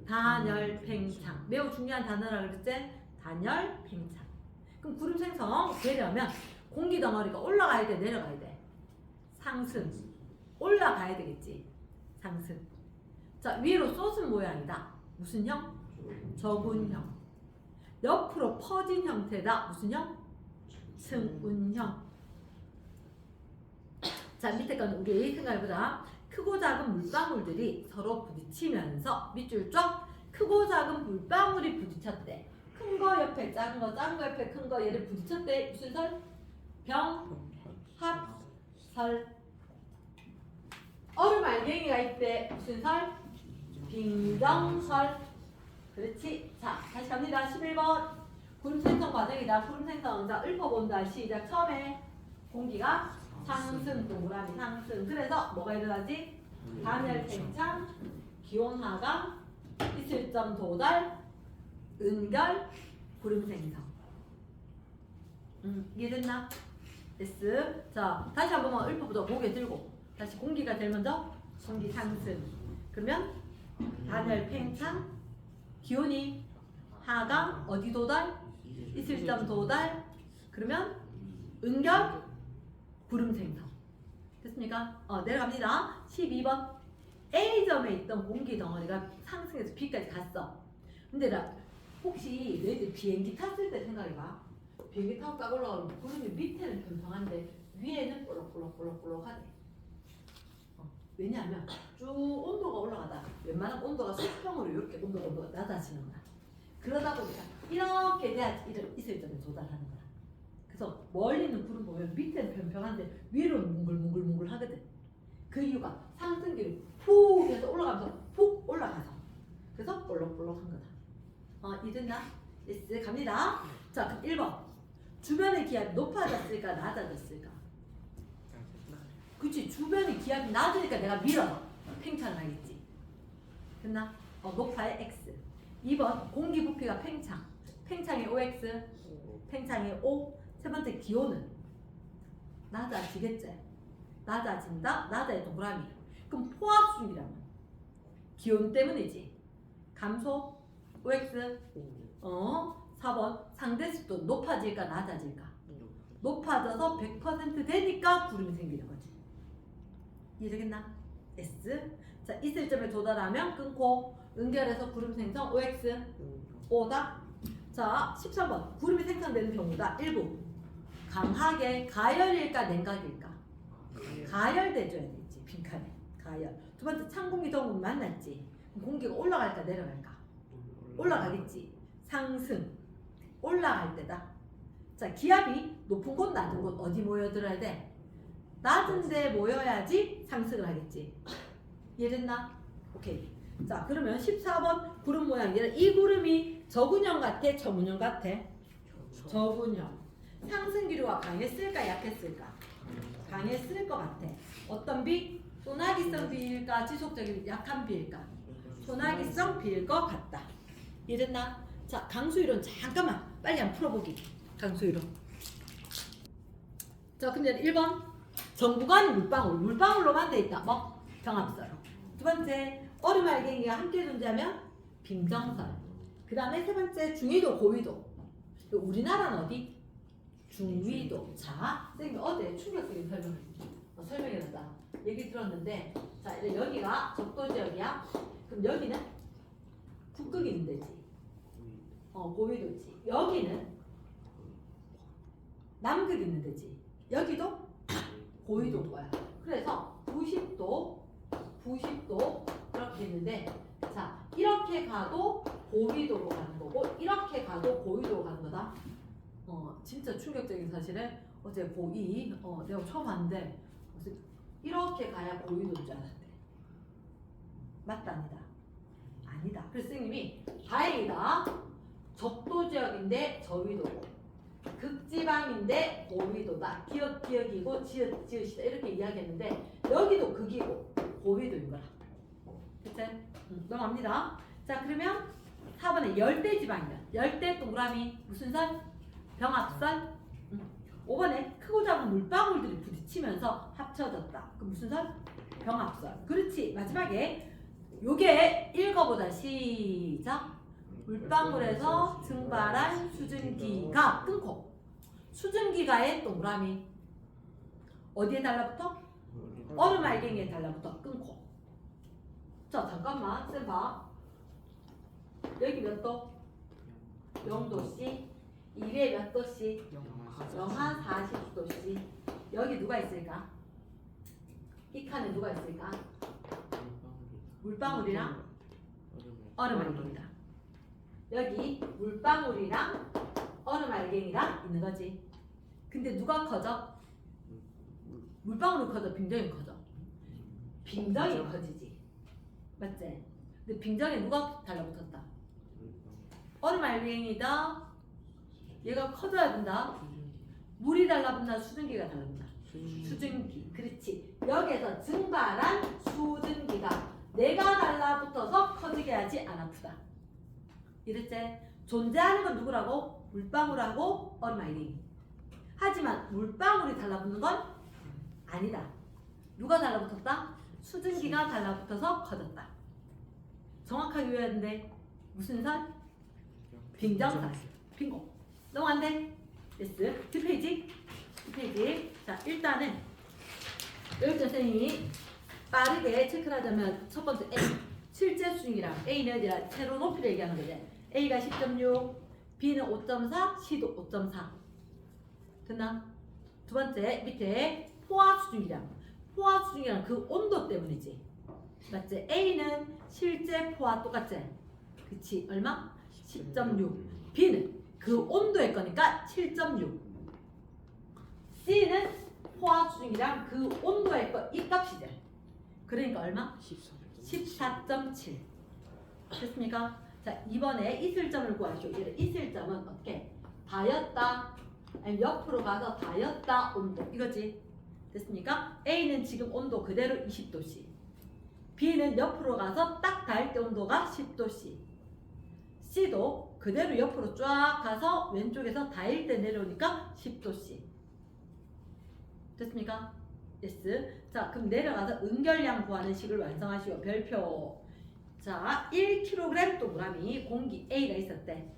단열 팽창. 매우 중요한 단어라 그랬지? 단열 팽창. 그럼 구름 생성 되려면 공기 덩어리가 올라가야 돼 내려가야 돼? 상승. 올라가야 되겠지. 상승. 자 위로 솟은 모양이다. 무슨 형? 저군형. 옆으로 퍼진 형태다. 무슨 형? 승운형. 자 밑에 건 우리 생각해보자. 크고 작은 물방울들이 서로 부딪히면서 밑줄 쫙 크고 작은 물방울이 부딪혔대. 큰 거 옆에 작은 거, 작은 거 옆에 큰 거 얘를 부딪혔대. 무슨 설? 병, 합, 설. 얼음 알갱이가 있대. 무슨 설? 빙정설. 그렇지. 자 다시 갑니다. 11번 구름 생성 과정이다. 구름 생성. 자 읊어본다. 시작. 처음에 공기가 상승 동그라미 상승. 그래서 뭐가 일어나지? 단열 팽창, 기온 하강, 있을 점 도달, 은결, 구름 생성. 이해됐나? S. 자 다시 한번 읊어보자. 고개 들고 다시 공기가 제일 먼저 공기 상승. 그러면 단열 팽창, 기온이 하강, 어디 도달? 있을 점 도달. 그러면 은결, 구름 생성. 됐습니까? 내려갑니다. 12번 A점에 있던 공기 덩어리가 상승해서 B까지 갔어. 근데 나 혹시 너희들 비행기 탔을 때 생각해봐. 비행기 타고 딱 올라가면 구름이 밑에는 평평한데 위에는 볼록볼록하대. 왜냐하면 쭉 온도가 올라가다 웬만한 온도가 수평으로 이렇게 온도가 낮아지는 거야. 그러다 보니까 이렇게 돼야지 있을 점에 도달하는 거야. 그래서 멀리 있는 구름 보면 밑에는 평평한데 위로는 뭉글뭉글 하거든. 그 이유가 상승기로 푹 해서 올라가면서 푹 올라가서 그래서 볼록볼록한 거다. 이랬나? yes 갑니다. 자 그럼 1번 주변의 기압이 높아졌을까 낮아졌을까? 그치 주변의 기압이 낮으니까 내가 밀어 팽창을 하겠지. 됐나? 높아의 X. 2번 공기 부피가 팽창. 팽창의 OX 팽창의 O. 세 번째 기온은 낮아지겠지. 낮아진다. 낮아의 동그라미. 그럼 포화수준이라면 기온 때문이지. 감소 OX. 4번 상대습도 높아질까 낮아질까? 높아져서 100% 되니까 구름이 생기는 거지. 이해되겠나? S. 자 있을 점에 도달하면 끊고 은결해서 구름 생성 OX. O다. 자 13번 구름이 생성되는 경우다. 일부 강하게 가열일까 냉각일까? 가열돼줘야 되지. 빈칸에 가열. 두 번째 찬 공기 더운 공기 만났지. 그럼 공기가 올라갈까 내려갈까? 올라가겠지. 상승 올라갈 때다. 자 기압이 높은 곳 낮은 곳 어디 모여들어야 돼? 낮은 데 모여야지 상승을 하겠지. 이해됐나? 오케이. 자 그러면 14번 구름 모양이라 이 구름이 저군형 같아 저문형 같아? 저군형. 상승 기류가 강했을까 약했을까? 강했을 것 같아. 어떤 비? 소나기성 비일까? 지속적인 약한 비일까? 소나기성 비일 것 같다. 이랬나? 자, 강수이론 잠깐만 빨리 한번 풀어보기. 강수이론. 자, 근데 1번 정부간 물방울로만 돼 있다. 뭐? 경합설. 두 번째 얼음 알갱이가 함께 존재하면 빙정설. 그 다음에 세 번째 중위도 고위도. 우리나라는 어디? 중위도. 자, 선생님이 어제 충격적인 설명해줬다. 얘기 들었는데, 자, 여기가 적도 지역이야. 그럼 여기는 북극이 있는 데지. 고위도지. 여기는 남극이 있는 데지. 여기도 고위도인 거야. 그래서 90도 그렇게 있는데, 자, 이렇게 가도 고위도로 가는 거고, 이렇게 가도 고위도로 가는 거다. 진짜 충격적인 사실은 어제 고2 내가 처음 봤는데 이렇게 가야 고위도인 줄 알았대. 맞다 아니다? 아니다. 그래서 선생님이 다행이다. 적도 지역인데 저위도고 극지방인데 고위도다. 기역이고 지읒이다. 이렇게 이야기했는데 여기도 극이고 고위도인 거라. 그치? 넘어갑니다. 자, 그러면 4번에 열대지방이다. 열대 동그라미 무슨 선? 병합선. 5번에 크고 작은 물방울들이 부딪히면서 합쳐졌다. 그 무슨 선? 병합선. 그렇지. 마지막에 요게 읽어보자. 시작. 물방울에서 증발한 수증기가 끊고 수증기가의 동그라미 어디에 달라붙어? 얼음 알갱이에 달라붙어 끊고. 자, 잠깐만 쌤 봐. 여기 몇 도? 0도씨. 이게 몇 도씨? 영하 40도씨. 여기 누가 있을까? 이 칸에 누가 있을까? 물방울이랑 얼음 알갱이다. 여기 물방울이랑 얼음 알갱이랑 있는 거지. 근데 누가 커져? 물방울이 커져? 빙정이 커져? 빙정이 커지지. 맞지? 근데 빙정에 누가 달라붙었다? 얼음 알갱이다. 얘가 커져야 된다. 물이 달라붙나 수증기가 달라붙나? 수증기. 그렇지. 여기에서 증발한 수증기가 내가 달라붙어서 커지게 하지 안 아프다. 이랬지? 존재하는 건 누구라고? 물방울하고 얼음 알갱이. 하지만 물방울이 달라붙는 건 아니다. 누가 달라붙었다? 수증기가 달라붙어서 커졌다. 정확하게 외워야 되는데 무슨 선? 빙정선. 빙고. 넘어간대. 됐어. 뒷페이지. 자, 일단은 여기 선생님이 빠르게 체크를 하자면 첫 번째 A. 실제 수증기랑 A는 이제 세로 높이를 얘기하는 거지. A가 10.6, B는 5.4, C도 5.4. 됐나? 두 번째 밑에 포화 수증기량. 포화 수증기량 그 온도 때문이지. 맞지? A는 실제 포화 똑같지? 그치? 얼마? 10.6. B는 그 온도의 거니까 7.6. C는 포화 수증기량 그 온도의 거 이 값이지. 그러니까 얼마? 14.7. 됐습니까? 자, 이번에 이슬점을 구하시오. 이슬점은 어떻게? 닿였다. 아니면 옆으로 가서 닿였다 온도. 이거지. 됐습니까? A는 지금 온도 그대로 20도씨. B는 옆으로 가서 딱 닿을 때 온도가 10도씨. C도 그대로 옆으로 쫙 가서 왼쪽에서 닿을 때 내려오니까 10도씨. 됐습니까? yes. 자, 그럼 내려가서 은결량 구하는 식을 완성하시오. 별표. 자, 1kg 동그라미 공기 A가 있었대.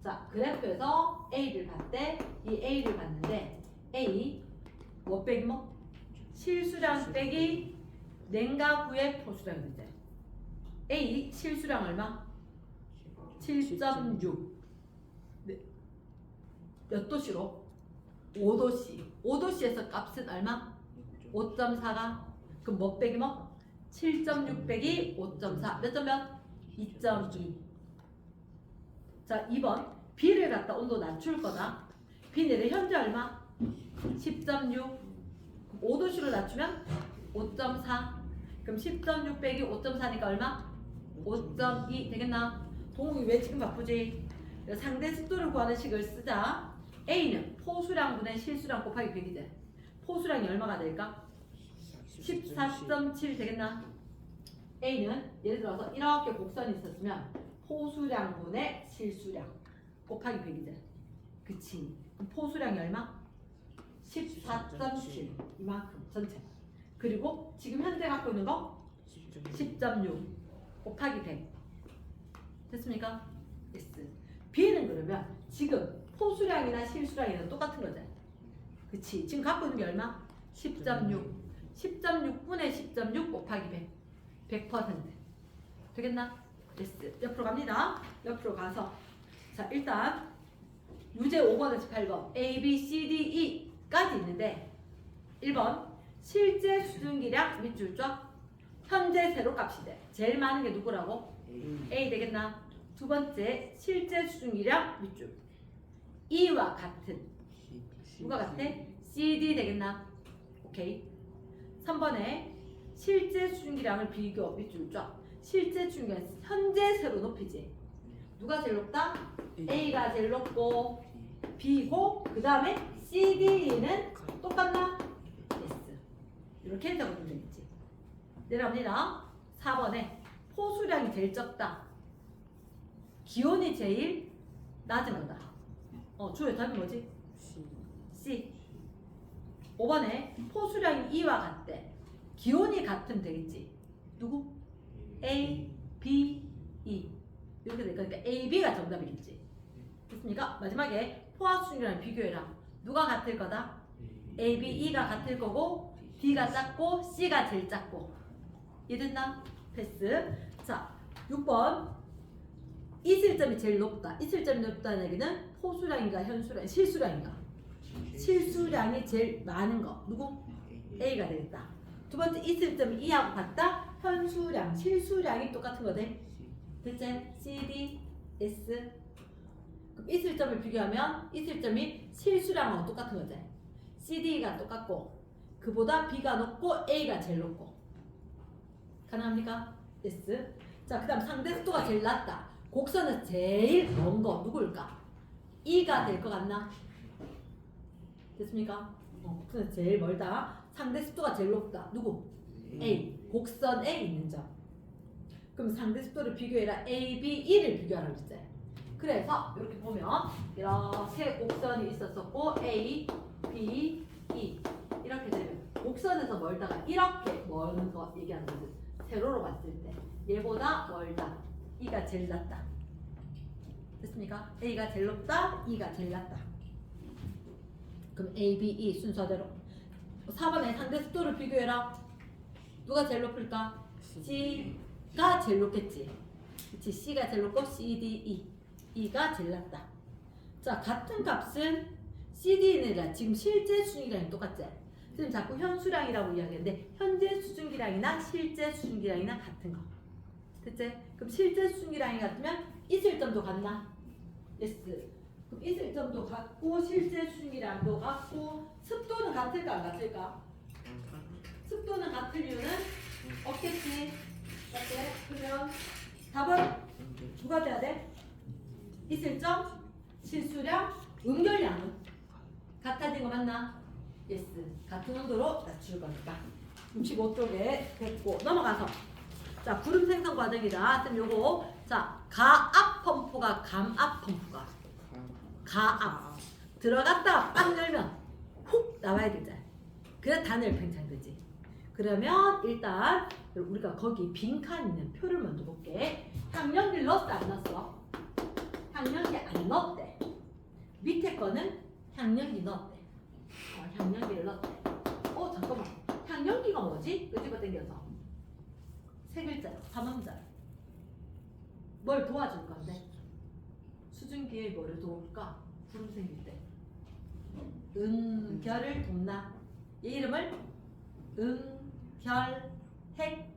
자, 그래프에서 A를 봤대. 이 A를 봤는데 A 뭐 빼기 뭐? 실수량 빼기 냉가구의 포수량이 돼. A 실수량 얼마? 7.6. 네. 몇 도씨로? 5도씨. 5도씨에서 값은 얼마? 5.4가 그럼 뭐 빼기 뭐? 7.6 빼기 5.4 몇 점 몇? 2.2. 자, 2번 B를 갖다 온도 낮출 거다. B는 현재 얼마? 10.6. 5도씨로 낮추면 5.4. 그럼 10.6 빼기 5.4니까 얼마? 5.2 되겠나? 동욱이 왜 지금 바쁘지? 상대 습도를 구하는 식을 쓰자. A는 포수량분의 실수량 곱하기 100이지. 포수량이 얼마가 될까? 14.7 되겠나? A는 예를 들어서 이렇게 곡선이 있었으면 포수량분의 실수량 곱하기 100이잖아. 그치? 그럼 포수량이 얼마? 14.7 이만큼 전체. 그리고 지금 현재 갖고 있는 거 10.6 곱하기 100 됐습니까? yes. B는 그러면 지금 포수량이나 실수량이랑 똑같은 거잖아. 그치? 지금 갖고 있는 게 얼마? 10.6 10.6분의 10.6 곱하기 100 100% 되겠나? yes. 옆으로 갑니다. 옆으로 가서 자 일단 유제 5번에서 8번 A, B, C, D, E까지 있는데 1번 실제 수증기량 밑줄 쫙 현재 세로값이 돼. 제일 많은 게 누구라고? A 되겠나? 두 번째 실제 수증기량 밑줄 E와 같은 누가 같아? CD 되겠나? 오케이. 3번에 실제 수증기량을 비교 밑줄 쫙 실제 수증기량 현재 세로 높이지. 누가 제일 높다? A가 제일 높고 B고 그 다음에 CD는 똑같나? yes. 이렇게 적어주면 되겠지. 내려갑니다. 4번에 포수량이 제일 적다. 기온이 제일 낮은 거다. 주요 답이 뭐지? C. 5번에 포수량이 E와 같대. 기온이 같으면 되겠지. 누구? A, B, E. 이렇게 될 거니까 A, B가 정답이겠지. 됐습니까? 마지막에 포화수증기랑 비교해라. 누가 같을 거다? A, B, E가 같을 거고 D가 작고 C가 제일 작고. 이해됐나? 패스. 자, 6번 이슬점이 제일 높다. 이슬점이 높다는 얘기는 포수량인가 현수량, 실수량인가? 실수량이 제일 많은 거. 누구? A가 되겠다. 두 번째 이슬점이 E하고 같다. 현수량, 실수량이 똑같은 거네. 됐지? C, D, S. 그럼 이슬점을 비교하면 이슬점이 실수량하고 똑같은 거지. CD가 똑같고 그보다 B가 높고 A가 제일 높고. 가능합니까? yes. 자, 그 다음 상대 속도가 제일 낮다. 곡선은 제일 먼 거 누구일까? E가 될 것 같나? 됐습니까? 곡선은 제일 멀다. 상대 속도가 제일 높다. 누구? A. 곡선에 있는 점. 그럼 상대 속도를 비교해라. A, B, E를 비교하라고 했지. 그래서 이렇게 보면 이렇게 곡선이 있었었고 A, B, E 이렇게 되면 곡선에서 멀다가 이렇게 멀는 거 얘기하는 거지. 세로로 봤을 때 얘보다 멀다. E가 제일 낮다. 됐습니까? A가 제일 높다. E가 제일 낮다. 그럼 A, B, E 순서대로 4번에 상대 속도를 비교해라. 누가 제일 높을까? C가 제일 높겠지. 그치? C가 제일 높고 C, D, E E가 제일 낮다. 자, 같은 값은 CD는 지금 실제 수증기량이 똑같지? 지금 자꾸 현수량이라고 이야기하는데 현재 수증기량이나 실제 수증기량이나 같은 거. 됐지? 그럼 실제 수증기량이 같으면 이슬점도 같나? yes. 그럼 이슬점도 같고 실제 수증기량도 같고 습도는 같을까 안 같을까? 습도는 같을 이유는 없겠지. 맞지? 그러면 답은 누가 돼야 돼? 이슬점, 실수량, 응결량은 같아진 거 맞나? yes. 같은 온도로 낮출 거니까. 65쪽에 됐고 넘어가서 자 구름 생성 과정이다. 그럼 요거 자 가압 펌프가 감압 펌프가 가압 들어갔다가 빡 열면 훅 나와야 되잖아. 그래 단열 팽창되지. 그러면 일단 우리가 거기 빈칸 있는 표를 먼저 볼게. 향연기를 넣었어 안 넣었어? 향연기 안 넣었대. 밑에 거는 향연기 넣었대. 향연기를 넣었대. 잠깐만. 향연기가 뭐지? 끄집어 당겨서 세 글자야. 3음자. 뭘 도와줄 건데? 수증기에 뭐를 도울까? 구름 생길 때. 응결을 돕나? 얘 이름을 응결핵.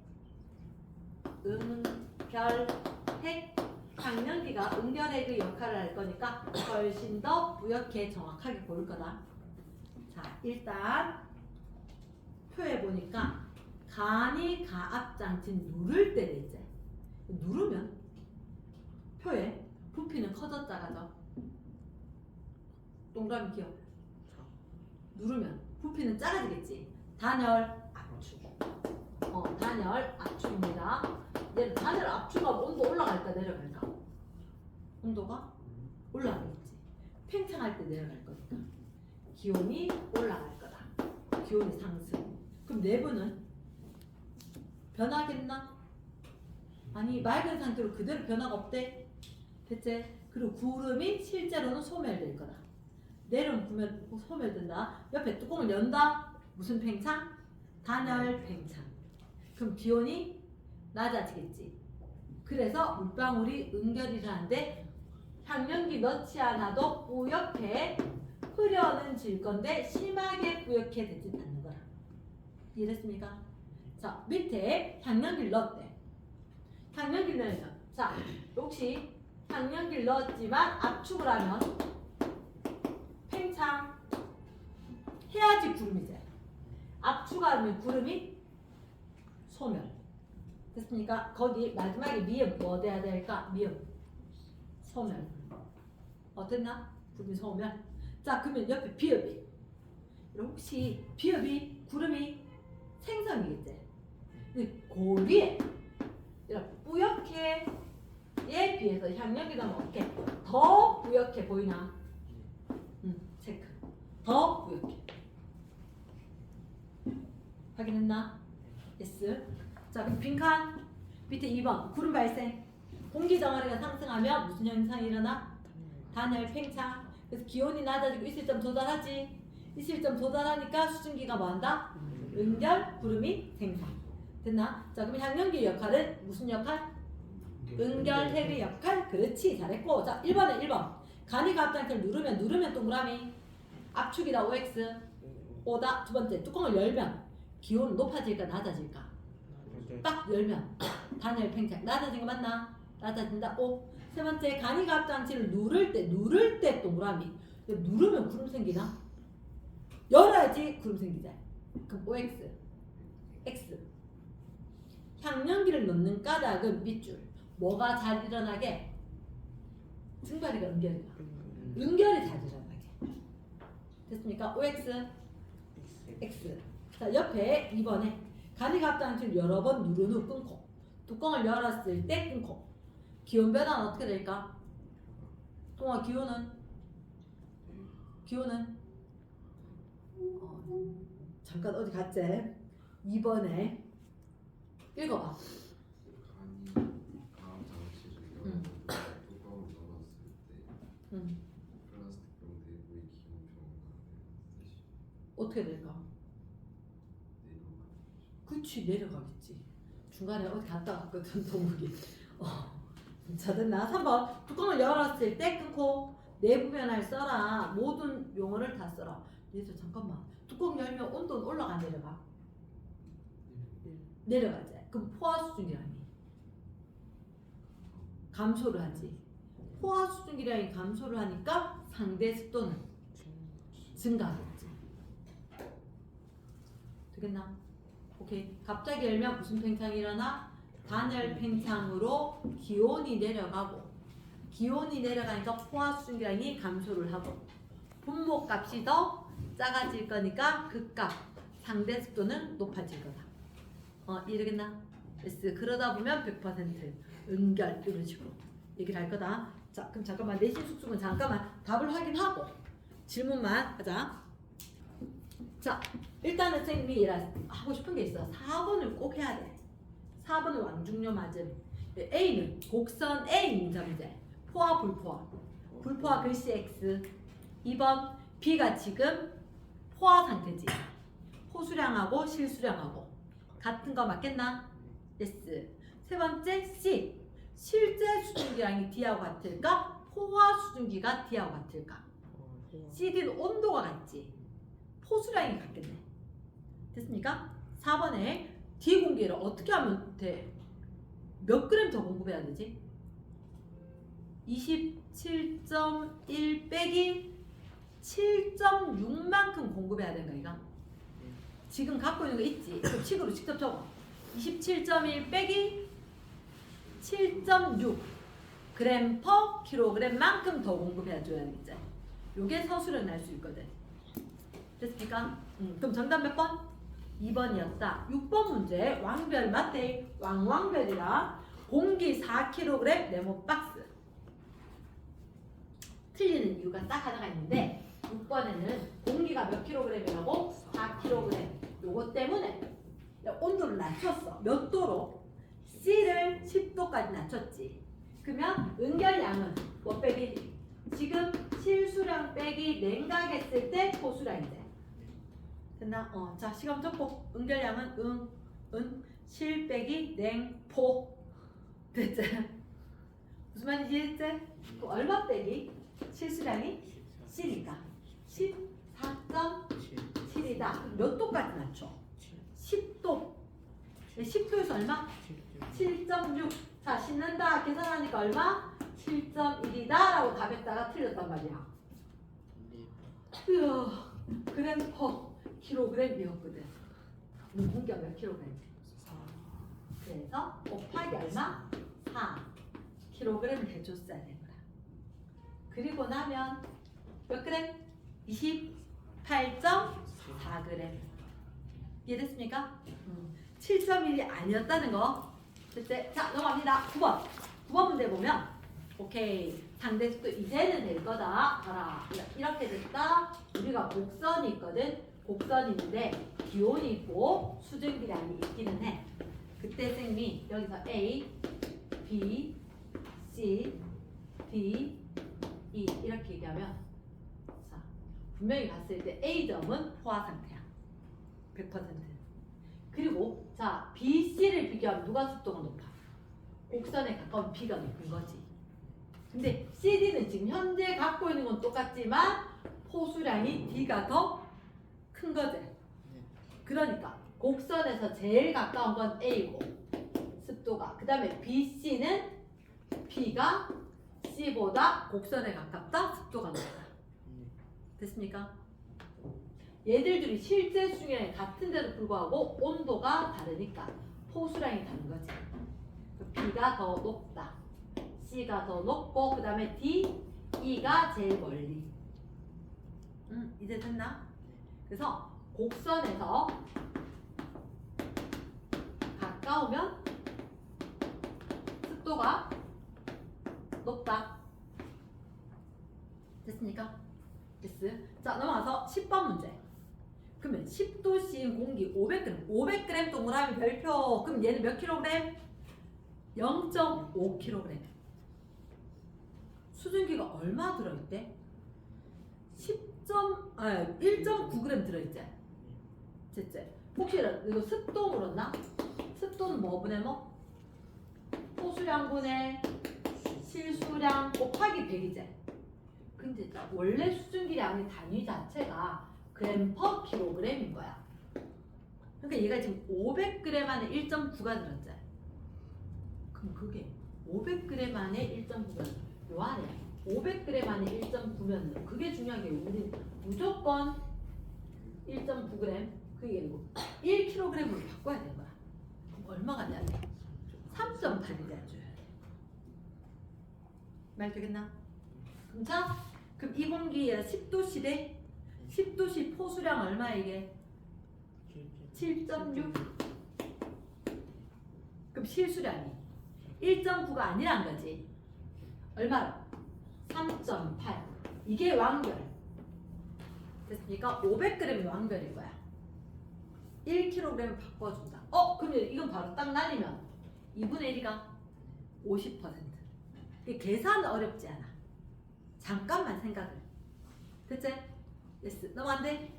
응결핵. 향연기가 응결핵의 역할을 할 거니까 훨씬 더 부옇게 정확하게 보일 거다. 자, 일단 표에 보니까 간이 가압장치 누를 때 되지. 누르면 표에 부피는 커져 작아져. 동그라미 기억. 누르면 부피는 작아지겠지. 단열 압축. 단열 압축입니다. 얘는 단열 압축하면 온도 올라갈까 내려갈까? 온도가 올라가겠지. 팽창할 때 내려갈 거니까. 기온이 올라갈 거다. 기온이 상승. 그럼 내부는 변하겠나? 아니 맑은 상태로 그대로 변화가 없대. 됐지? 그리고 구름이 실제로는 소멸될 거다. 내려오면 소멸된다. 옆에 뚜껑을 연다. 무슨 팽창? 단열 팽창. 그럼 기온이 낮아지겠지. 그래서 물방울이 응결이라는데 향연기 넣지 않아도 뿌옇게 흐려는 질 건데 심하게 뿌옇게 되진 않는 거야. 이해됐습니까? 자, 밑에 향연기를 넣었대. 향연기를 넣으면 자, 혹시 향연기를 넣었지만 압축을 하면 팽창 해야지 구름이지. 압축하면 구름이 소멸. 됐습니까? 거기 마지막에 미음 뭐 돼야 될까? 미음 소멸. 어땠나? 구름이 소멸. 자, 그러면 옆에 비읍이 혹시 비읍이 구름이 생성이겠지. 고리에 이렇게 뿌옇게 에 비해서 향연기가 어떻게 더 뿌옇게 보이나? 체크. 더 뿌옇게. 확인했나? S. 자, 그럼 빈칸 밑에 2번 구름 발생. 공기 정어리가 상승하면 무슨 현상이 일어나? 단열 팽창. 그래서 기온이 낮아지고 이슬점 도달하지. 이슬점 도달하니까 수증기가 뭐한다? 응결 구름이 생성. 됐나? 자, 그럼 향연기 역할은 무슨 역할? 응결 해리 역할. 그렇지, 잘했고. 자, 1번에 1번 간이 갑상선을 누르면 동그라미 압축이다. OX 오다. 두 번째 뚜껑을 열면 기온 높아질까 낮아질까? 딱 열면 단열 팽창. 낮아진 거 맞나? 낮아진다. O. 세 번째 간이 갑장치를 누를 때 동그라미. 누르면 구름 생기나? 열어야지 구름 생기자. 그럼 OX X. 향연기를 넣는 까닭은 밑줄. 뭐가 잘 일어나게? 증발이가 응결이가. 응결이 잘 일어나게. 됐습니까? OX X. 자, 옆에 2번에 간이 갑장치를 여러 번 누른 후 끊고 뚜껑을 열었을 때 끊고. 기온 변화는 어떻게 될까? 동아 기온은 잠깐 어디 갔지? 2번에 읽어봐. 간이 가압 장치를 열고 뚜껑을 열었을 때 플라스틱병 내부의 기온 변화가 되는 어떻게 될까? 그치, 내려가겠지. 중간에 어디 갔다 왔거든 동욱이. 자, 됐나? 3번 뚜껑을 열었을 때 끊고 내부 변화를 써라. 모든 용어를 다 써라. 얘들 잠깐만, 뚜껑 열면 온도는 올라가 내려가? 내려가지. 그럼 포화 수증기량이 감소를 하지. 포화 수증기량이 감소를 하니까 상대 습도는 증가하겠지. 되겠나? 오케이. 갑자기 열면 무슨 팽창이 일어나? 단열 팽창으로 기온이 내려가고, 기온이 내려가니까 포화 수증기량이 감소를 하고, 분모 값이 더 작아질 거니까 그 값 상대 습도는 높아질 거다. 이러겠나? S. 그러다 보면 100% 응결 이런 식으로 얘기를 할 거다. 자, 그럼 잠깐만 내신 숙숙은 잠깐만 답을 확인하고 질문만 하자. 자, 일단은 선생님이 하고 싶은 게 있어. 4번을 꼭 해야 돼. 4번은 왕중요 맞음. A는 곡선 A 있는 점이제. 포화 불포화. 불포화 글씨 X. 2번 B가 지금 포화 상태지. 호수량하고 실수량하고 같은 거 맞겠나? S. 세 번째 C. 실제 수증기량이 D하고 같을까? 포화 수증기가 D하고 같을까? CD는 온도가 같지. 포수량이 같겠네. 됐습니까? 4번에 D 공기를 어떻게 하면 돼? 몇 그램 더 공급해야 되지? 27.1 빼기 7.6만큼 공급해야 되는 거니까. 지금 갖고 있는 거 있지? 그 식으로 직접 적어. 27.1 빼기 7.6 그램 퍼 킬로그램만큼 더 공급해 줘야 되겠지. 요게 서술은 날 수 있거든. 됐습니까? 그럼 정답 몇 번? 2번이었다. 6번 문제 왕별 맞대. 왕별이라 공기 4kg 네모 박스. 틀리는 이유가 딱 하나가 있는데 6번에는 공기가 몇 킬로그램이라고? 4kg. 요거 때문에 온도를 낮췄어. 몇 도로? C를 10도까지 낮췄지. 그러면 응결량은 뭐 빼기? 지금 실수량 빼기 냉각했을 때 포수량이돼. 됐나? 자 시간 적고 응결량은 실 빼기 냉포. 됐지? 무슨 말인지 이해했지? 그 얼마 빼기? 실수량이 C니까 14.7이다. 몇 도까지 낮춰? 10도. 10도에서 얼마? 7.6. 자, 씻는다 계산하니까 얼마? 7.1이다 라고 답했다가 틀렸단 말이야. 그램 퍼 킬로그램이었거든. 공기가 몇 킬로그램? 그래서 곱하기 얼마? 4 킬로그램을 해줬어야 된 거야. 그리고 나면 몇 그램? 28.4g. 이해됐습니까? 7.1이 아니었다는 거. 됐지? 자, 넘어갑니다. 9번 문제 보면 오케이. 상대식도 이제는 될 거다. 봐라. 이렇게 됐다. 우리가 곡선이 있거든. 곡선이 있는데 기온이 있고 수증기량이 있기는 해. 그때 쌤이 여기서 A, B, C, D, E 이렇게 얘기하면 자, 분명히 봤을 때 A점은 포화 상태야. 100%. 그리고 자, B, C를 비교하면 누가 습도가 높아? 곡선에 가까운 B가 높은 거지. 근데 CD는 지금 현재 갖고 있는 건 똑같지만 포수량이 D가 더 큰 거지. 그러니까 곡선에서 제일 가까운 건 A고 습도가. 그 다음에 BC는 B가 C보다 곡선에 가깝다. 습도가 높다. 됐습니까? 얘들 둘이 실제 수량이 같은데도 불구하고 온도가 다르니까 포수량이 다른 거지. B가 더 높다. C가 더 높고 그 다음에 D, E가 제일 멀리. 이제 됐나? 그래서 곡선에서 가까우면 습도가 높다. 됐습니까? 됐어. 자, 넘어가서 10번 문제. 그러면 10도씨인 공기 500g. 500g 동그라미 별표. 그럼 얘는 몇 킬로그램? 0.5kg. 수증기가 얼마 들어있대? 1.9g 들어있지? 됐지? 혹시 이거 습도 물었나? 습도는 뭐 분의 뭐? 포수량분의 실수량 곱하기 100이지? 근데 원래 수증기량의 단위 자체가 그램 퍼 킬로그램인 거야. 그러니까 얘가 지금 500g 안에 1.9가 들었지? 그럼 그게 500g 안에 1.9가 요 안에 500g 안에 1.9면 그게 중요한 게 우리 무조건 1.9g 그게 아니고 1kg으로 바꿔야 되는 거야. 그럼 얼마가 돼야 돼? 3.8이 돼야 돼. 말 되겠나? 그럼 자, 그럼 이 공기에 10도씨래? 10도씨 포수량 얼마야 이게? 7.6. 그럼 실수량이 1.9가 아니란 거지. 얼마로? 3.8. 이게 왕별. 됐습니까? 500g이 왕별인 거야. 1kg을 바꿔준다. 그러면 이건 바로 딱 날리면 2분의 1이가 50%. 이게 계산은 어렵지 않아. 잠깐만 생각을. 됐지? 됐어. 넘어간대?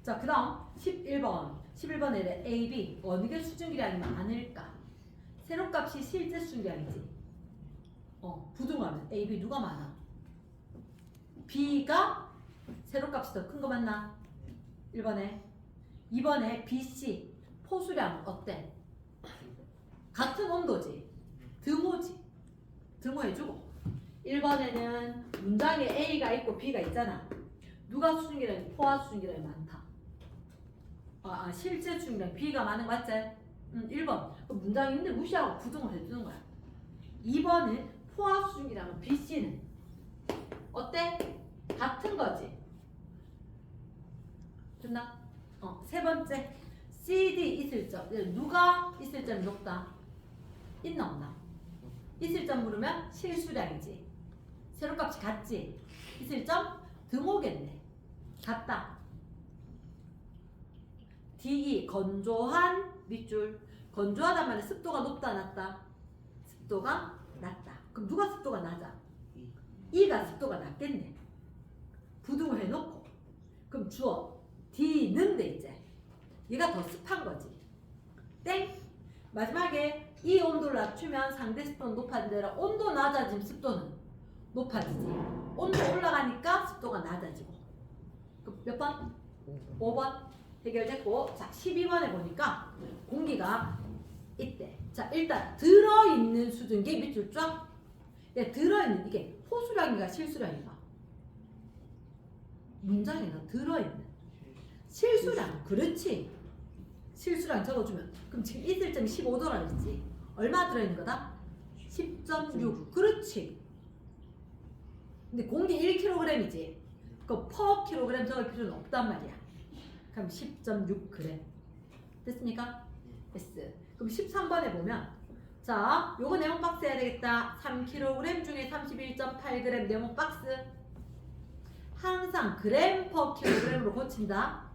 자, 그 다음 11번. 11번에 A, B. 어느 게 수증기량이 많을까? 세로값이 실제 수증기량이지. 부등호하면 A, B 누가 많아? B가 세로값이 더 큰 거 맞나? 1번에. 2번에 B, C. 포수량 어때? 같은 온도지. 등호지. 등호해주고. 1번에는 문장에 A가 있고 B가 있잖아. 누가 수증기량이 포화 수증기량이 많다. 실제 수증기량 B가 많은 거 맞지? 1번. 문장이 있는데 무시하고 부등을 해주는 거야. 2번은 포화 수증기량은 BC는 어때? 같은 거지. 됐나? 세 번째 CD 있을 점. 누가 있을 점이 높다? 있나 없나? 있을 점 물으면 실수량이지. 세로값이 같지? 있을 점 등호겠네. 같다. D 건조한 밑줄. 건조하단 말은 습도가 높다 낮다? 습도가 낮다. 그럼 누가 습도가 낮아? E가 습도가 낮겠네. 부등호 해놓고 그럼 주어 D는 데 이제 얘가 더 습한 거지. 땡. 마지막에 이 온도를 낮추면 상대 습도는 높아지더라. 온도 낮아지면 습도는 높아지지. 온도 올라가니까 습도가 낮아지고. 그럼 몇 번? 5번 해결됐고. 자 12번에 보니까 공기가 있대. 자 일단 들어있는 수증기 밑줄 쫙. 들어있는 이게 호수량인가 실수량인가? 문장에는 들어있는 실수량. 그렇지. 실수량 적어주면 그럼 지금 있을 점이 15도라 그랬지. 얼마 들어있는 거다? 10.6. 그렇지. 근데 공기 1kg이지. 그 per kg 적을 필요는 없단 말이야. 그럼 10.6g 됐습니까? S. 그럼 13번에 보면 자 요거 네모 박스 해야 되겠다. 3kg 중에 31.8g 네모 박스. 항상 그램 per kg으로 고친다.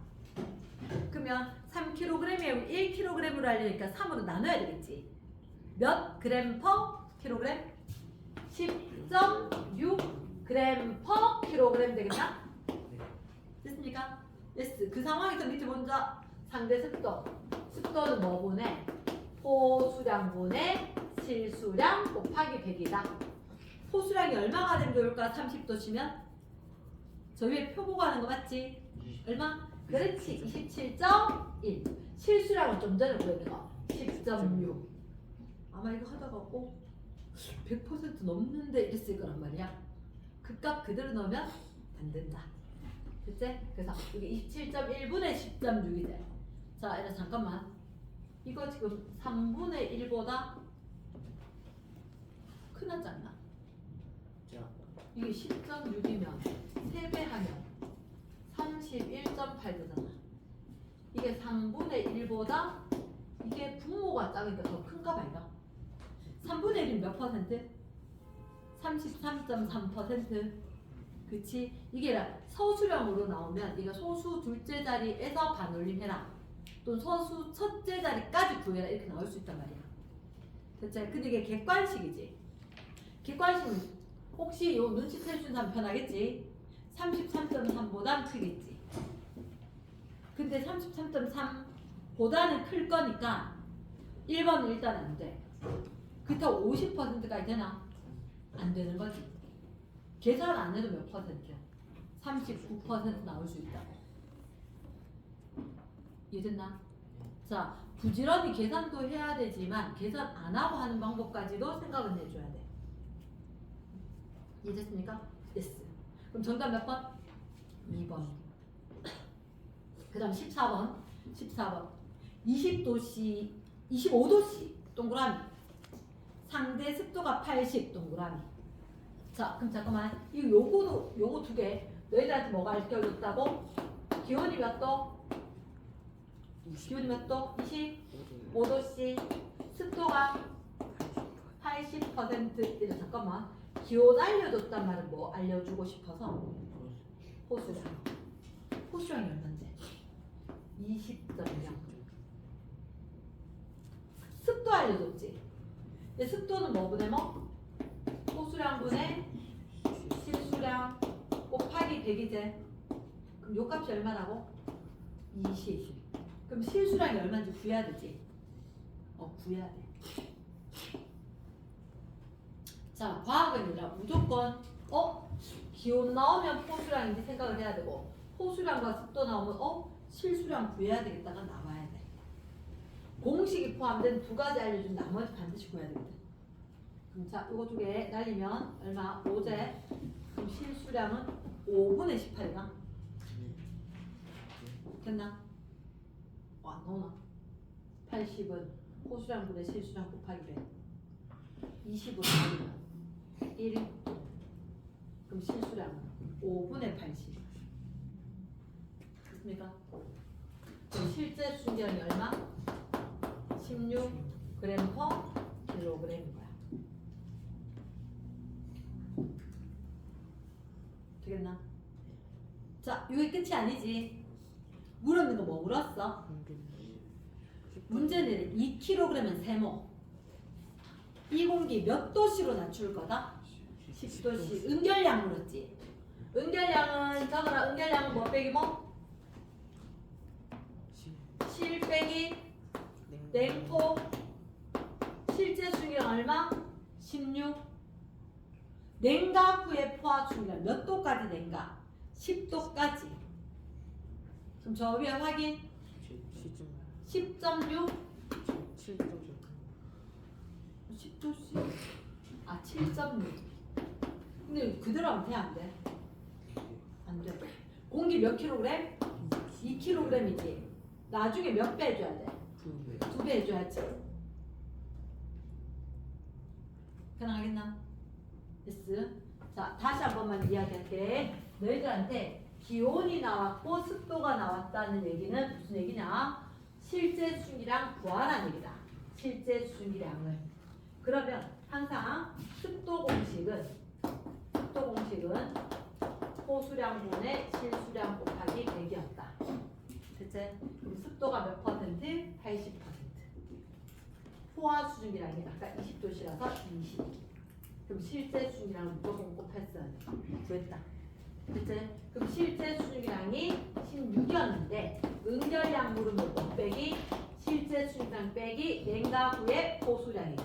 그러면 3kg에 1kg으로 하려니까 3으로 나눠야 되겠지. 몇 그램 per kg? 10.6g per kg 되겠다. 됐습니까? yes. 그 상황에서 밑에 먼저 상대 습도. 습도는 뭐 분해? 호수량 분해 실수량 곱하기 100이다. 호수량이 얼마가 되면 좋을까? 30도 치면 저 위에 표 보고 하는 거 맞지? 얼마? 그렇지. 27.1. 실수량은 좀 전에 보이는 거 10.6. 아마 이거 하다가 100% 넘는데 이랬을 거란 말이야. 그 값 그대로 넣으면 안 된다. 됐지? 그래서 이게 27.1분의 10.6이 돼. 자, 이래 잠깐만. 이거 지금 3분의 1보다 크나 작나? 이게 10.6이면 3배 하면 31.8도잖아. 이게 3분의 1보다 이게 분모가 작으니까 더 큰가 봐요. 3분의 1이면 몇 퍼센트? 33.3%. 그치? 이게 서술형으로 나오면 네가 소수 둘째 자리에서 반올림 해라. 또는 소수 첫째 자리까지 구해라. 이렇게 나올 수 있단 말이야. 됐지? 근데 이게 객관식이지. 객관식은 혹시 요 눈치챌 수 있는 사람 편하겠지? 33.3보단 크겠지. 근데 33.3보다는 클 거니까 1번은 일단 안 돼. 그렇다고 50%까지 되나? 안 되는 거지. 계산 안 해도 몇 퍼센트야? 39% 나올 수 있다고. 이해됐나? 자, 부지런히 계산도 해야 되지만 계산 안 하고 하는 방법까지도 생각은 해줘야 돼. 이해됐습니까? yes. 그럼 정답 몇 번? 2번. 그 다음 14번. 20도씨, 25도씨 동그라미. 상대 습도가 80 동그라미. 자, 그럼 잠깐만. 요거 두 개. 너희들한테 뭐가 알려줬다고? 기온이 몇 도? 기온이 몇 도? 25도씨. 습도가 80%. 이래 잠깐만. 기온 알려줬단 말은 뭐 알려주고 싶어서? 호수량. 호수량이 얼마인데? 20.0. 습도 알려줬지? 근데 습도는 뭐 분해 뭐? 호수량 분해 실수량 곱하기 100이제. 그럼 요 값이 얼마라고? 20. 그럼 실수량이 얼마인지 구해야 되지? 구해야 돼. 자, 과학은이라 무조건 기온 나오면 호수량인지 생각을 해야 되고 호수량과 습도 나오면 실수량 구해야 되겠다가 나와야 돼. 공식이 포함된 두 가지 알려준 나머지 반드시 구해야 되거든. 그럼 자, 이거 두 개 날리면 얼마? 5제. 그럼 실수량은 5분의 18이가 됐나? 안 나오나? 80은 호수량 분의 실수량 곱하기 100. 20으로 나누면 1. 그럼 실수량은 5분의 80. 됐습니까? 그럼 실제 수증기량이 얼마? 16g/kg인 거야. 되겠나? 자, 이게 끝이 아니지. 물었는 거 뭐 물었어? 문제는 2kg은 세모. 이 공기 몇 도씨로 낮출 거다? 10도씨. 응결량 물었지. 응결량은 적어라. 응결량은 뭐 빼기 뭐? 실 빼기 냉포. 실제 수증기량 얼마? 16. 냉각 후의 포화 수증기량 몇 도까지 냉각? 10도까지. 그럼 저 위에 확인. 10.6. 10도씨. 아, 7.6. 근데 그대로 하면 돼, 안 돼? 안 돼. 공기 몇 킬로그램? 2kg이지. 나중에 몇 배 해줘야 돼? 2배 해줘야지. 가능하겠나? 됐어. 자, 다시 한 번만 이야기할게. 너희들한테 기온이 나왔고 습도가 나왔다는 얘기는 무슨 얘기냐? 실제 수증기량 구하라는 얘기다. 실제 수증기량을. 그러면 항상 습도 공식은 호수량분의 실수량 곱하기 100이었다. 됐지? 그럼 습도가 몇 퍼센트? 80%. 포화 수증기량이 아까 20도씨라서 20. 그럼 실제 수증기량을 무조건 곱했어야 돼. 구했다. 됐지? 그럼 실제 수증기량이 16이었는데 응결량 물으면 곱빼기 실제 수증기량 빼기 냉각 후의 호수량이 돼.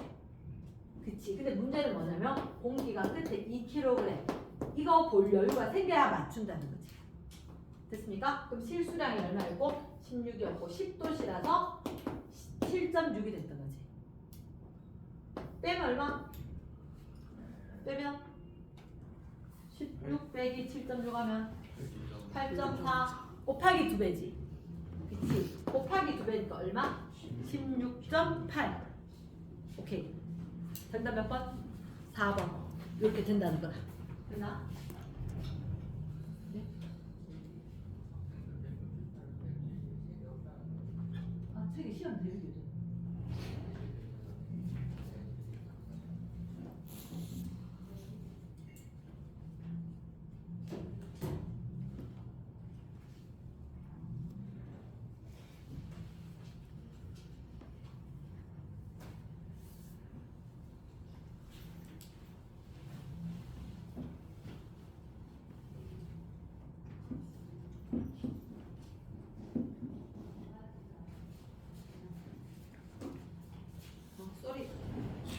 그치? 근데 문제는 뭐냐면 공기가 끝에 2kg 이거 볼 여유가 생겨야 맞춘다는 거지. 됐습니까? 그럼 실수량이 얼마였고? 16이었고 10도씨라서 7.6이 됐던 거지. 빼면 얼마? 빼면 16 빼기 7.6 하면 8.4 곱하기 2배지. 그치? 곱하기 2배니까 얼마? 16.8. 오케이. 정답 몇 번? 4번. 이렇게 된다는 거다. 됐나? 네? 아, 책에 시험 대비게 돼.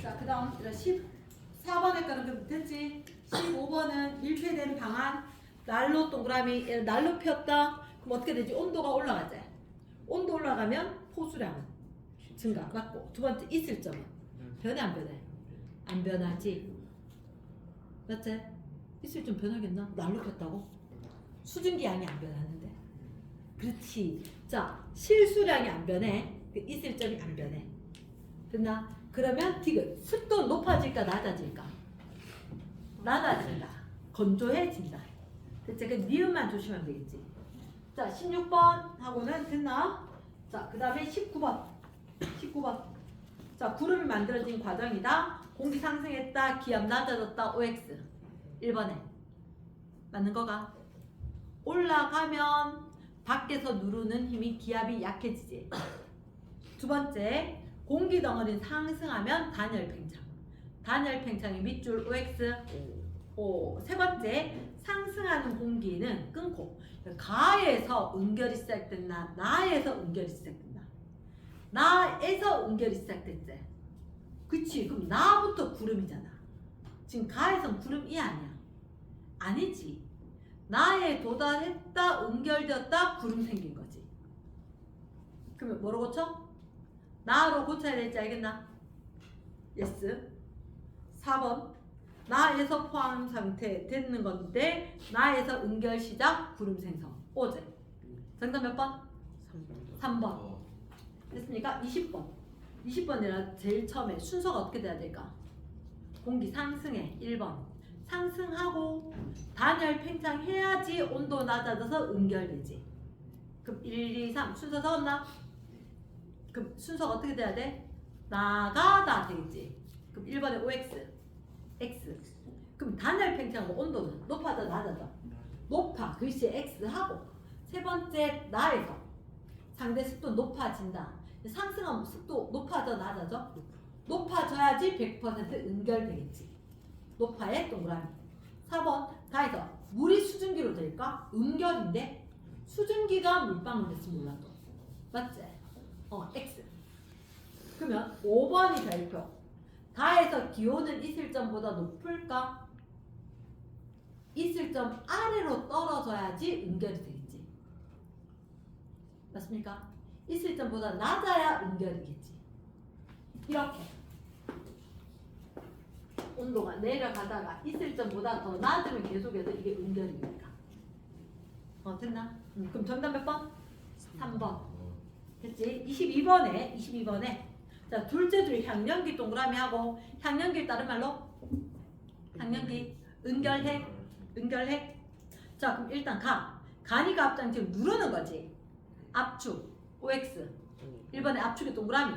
자, 그 다음 14번에 거는 됐지? 15번은 밀폐된 방안 난로 동그라미 난로 폈다. 그럼 어떻게 되지? 온도가 올라가지. 온도 올라가면 포수량은 증가. 맞고 두 번째 있을 점은 변해 안 변해? 안 변하지. 맞지? 있을 점 변하겠나? 난로 폈다고? 수증기 양이 안 변하는데. 그렇지. 자, 실수량이 안 변해. 그 있을 점이 안 변해. 됐나? 그러면 디귿 습도 높아질까 낮아질까? 낮아진다. 건조해진다. 됐지? 그 니은만 조심하면 되겠지. 자, 16번 하고는 됐나? 자, 그 다음에 19번. 자, 구름이 만들어진 과정이다. 공기 상승했다. 기압 낮아졌다. OX. 1번에 맞는 거가 올라가면 밖에서 누르는 힘이 기압이 약해지지. 두 번째, 공기 덩어리는 상승하면 단열 팽창. 단열 팽창이 밑줄 OX. 세 번째, 상승하는 공기는 끊고 가에서 응결이 시작됐나 나에서 응결이 시작됐나. 나에서 응결이 시작됐지. 그치? 그럼 나부터 구름이잖아. 지금 가에선 구름이 아니야. 아니지. 나에 도달했다 응결되었다 구름 생긴 거지. 그러면 뭐로 고쳐? 나로 고쳐야 될지 알겠나? 예스. 4번. 나에서 포함 상태 됐는 건데 나에서 응결 시작 구름 생성. 오제. 정답 몇 번? 3번. 됐습니까? 20번. 20번이라 제일 처음에 순서가 어떻게 돼야 될까? 공기 상승해. 1번. 상승하고 단열 팽창해야지 온도 낮아져서 응결되지. 그럼 1, 2, 3 순서 적었나? 그럼 순서가 어떻게 돼야 돼? 나가다 되겠지. 그럼 1번에 OX, X. 그럼 단열 팽창하고 온도는 높아져 낮아져? 높아. 글씨 X하고 세 번째 나에서 상대 습도 높아진다. 상승하면 습도 높아져 낮아져? 높아져야지 100% 응결되겠지. 높아의 동그라미. 4번 다에서 물이 수증기로 될까? 응결인데 수증기가 물방울 됐으면 몰라도 맞지? X. 그러면 5번이 별표. 다에서 기온은 있을 점보다 높을까? 있을 점 아래로 떨어져야지 응결이 되겠지. 맞습니까? 있을 점보다 낮아야 응결이겠지. 이렇게 온도가 내려가다가 있을 점보다 더 낮으면 계속해서 이게 응결이니까. 됐나? 그럼 정답 몇 번? 3번. 됐지? 22번에 자 둘째 줄 향연기 동그라미 하고 향연기를 다른 말로 향연기 응결핵. 자 그럼 일단 간이가 앞장 지금 누르는 거지. 압축 OX. 1번에 압축의 동그라미.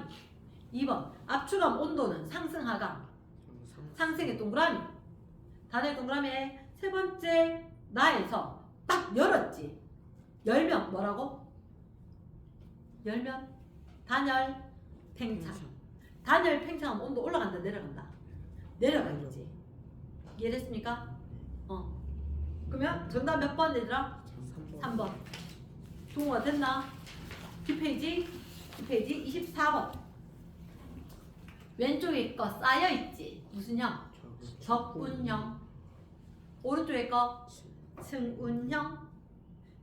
2번 압축함 온도는 상승 하강. 상승의 동그라미. 단의 동그라미에 세 번째 나에서 딱 열었지. 열면 뭐라고? 열면 단열 팽창. 단열 팽창하면 온도 올라간다 내려간다? 내려가겠지. 이해됐습니까? 그러면 정답 몇 번 얘들아? 3번. 동호가 됐나? 뒷페이지 24번. 왼쪽에 거 쌓여있지. 무슨 형? 적분형. 오른쪽에 거 승운형.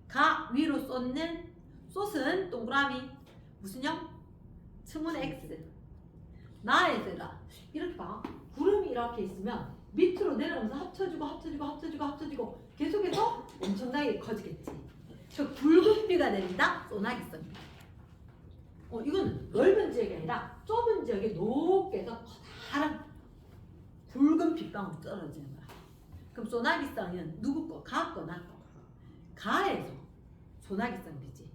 가 위로 쏟는 쏟은 동그라미. 무슨 형? 승운 X. 나에서라 이렇게 봐. 구름이 이렇게 있으면 밑으로 내려가면서 합쳐지고 계속해서 엄청나게 커지겠지. 저 붉은비가 내린다? 소나기성입니다. 이건 넓은 지역이 아니라 좁은 지역에 높게 해서 커다란 붉은 빗방울이 떨어지는 거야. 그럼 소나기성은 누구 거? 가 거, 나 거? 가에서 소나기성이지.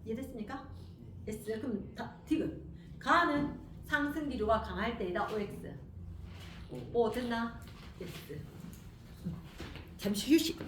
이해됐습니까? S. 그럼 디귿. 가는 상승 기류가 강할 때이다. OX. 됐나? S. 잠시 휴식.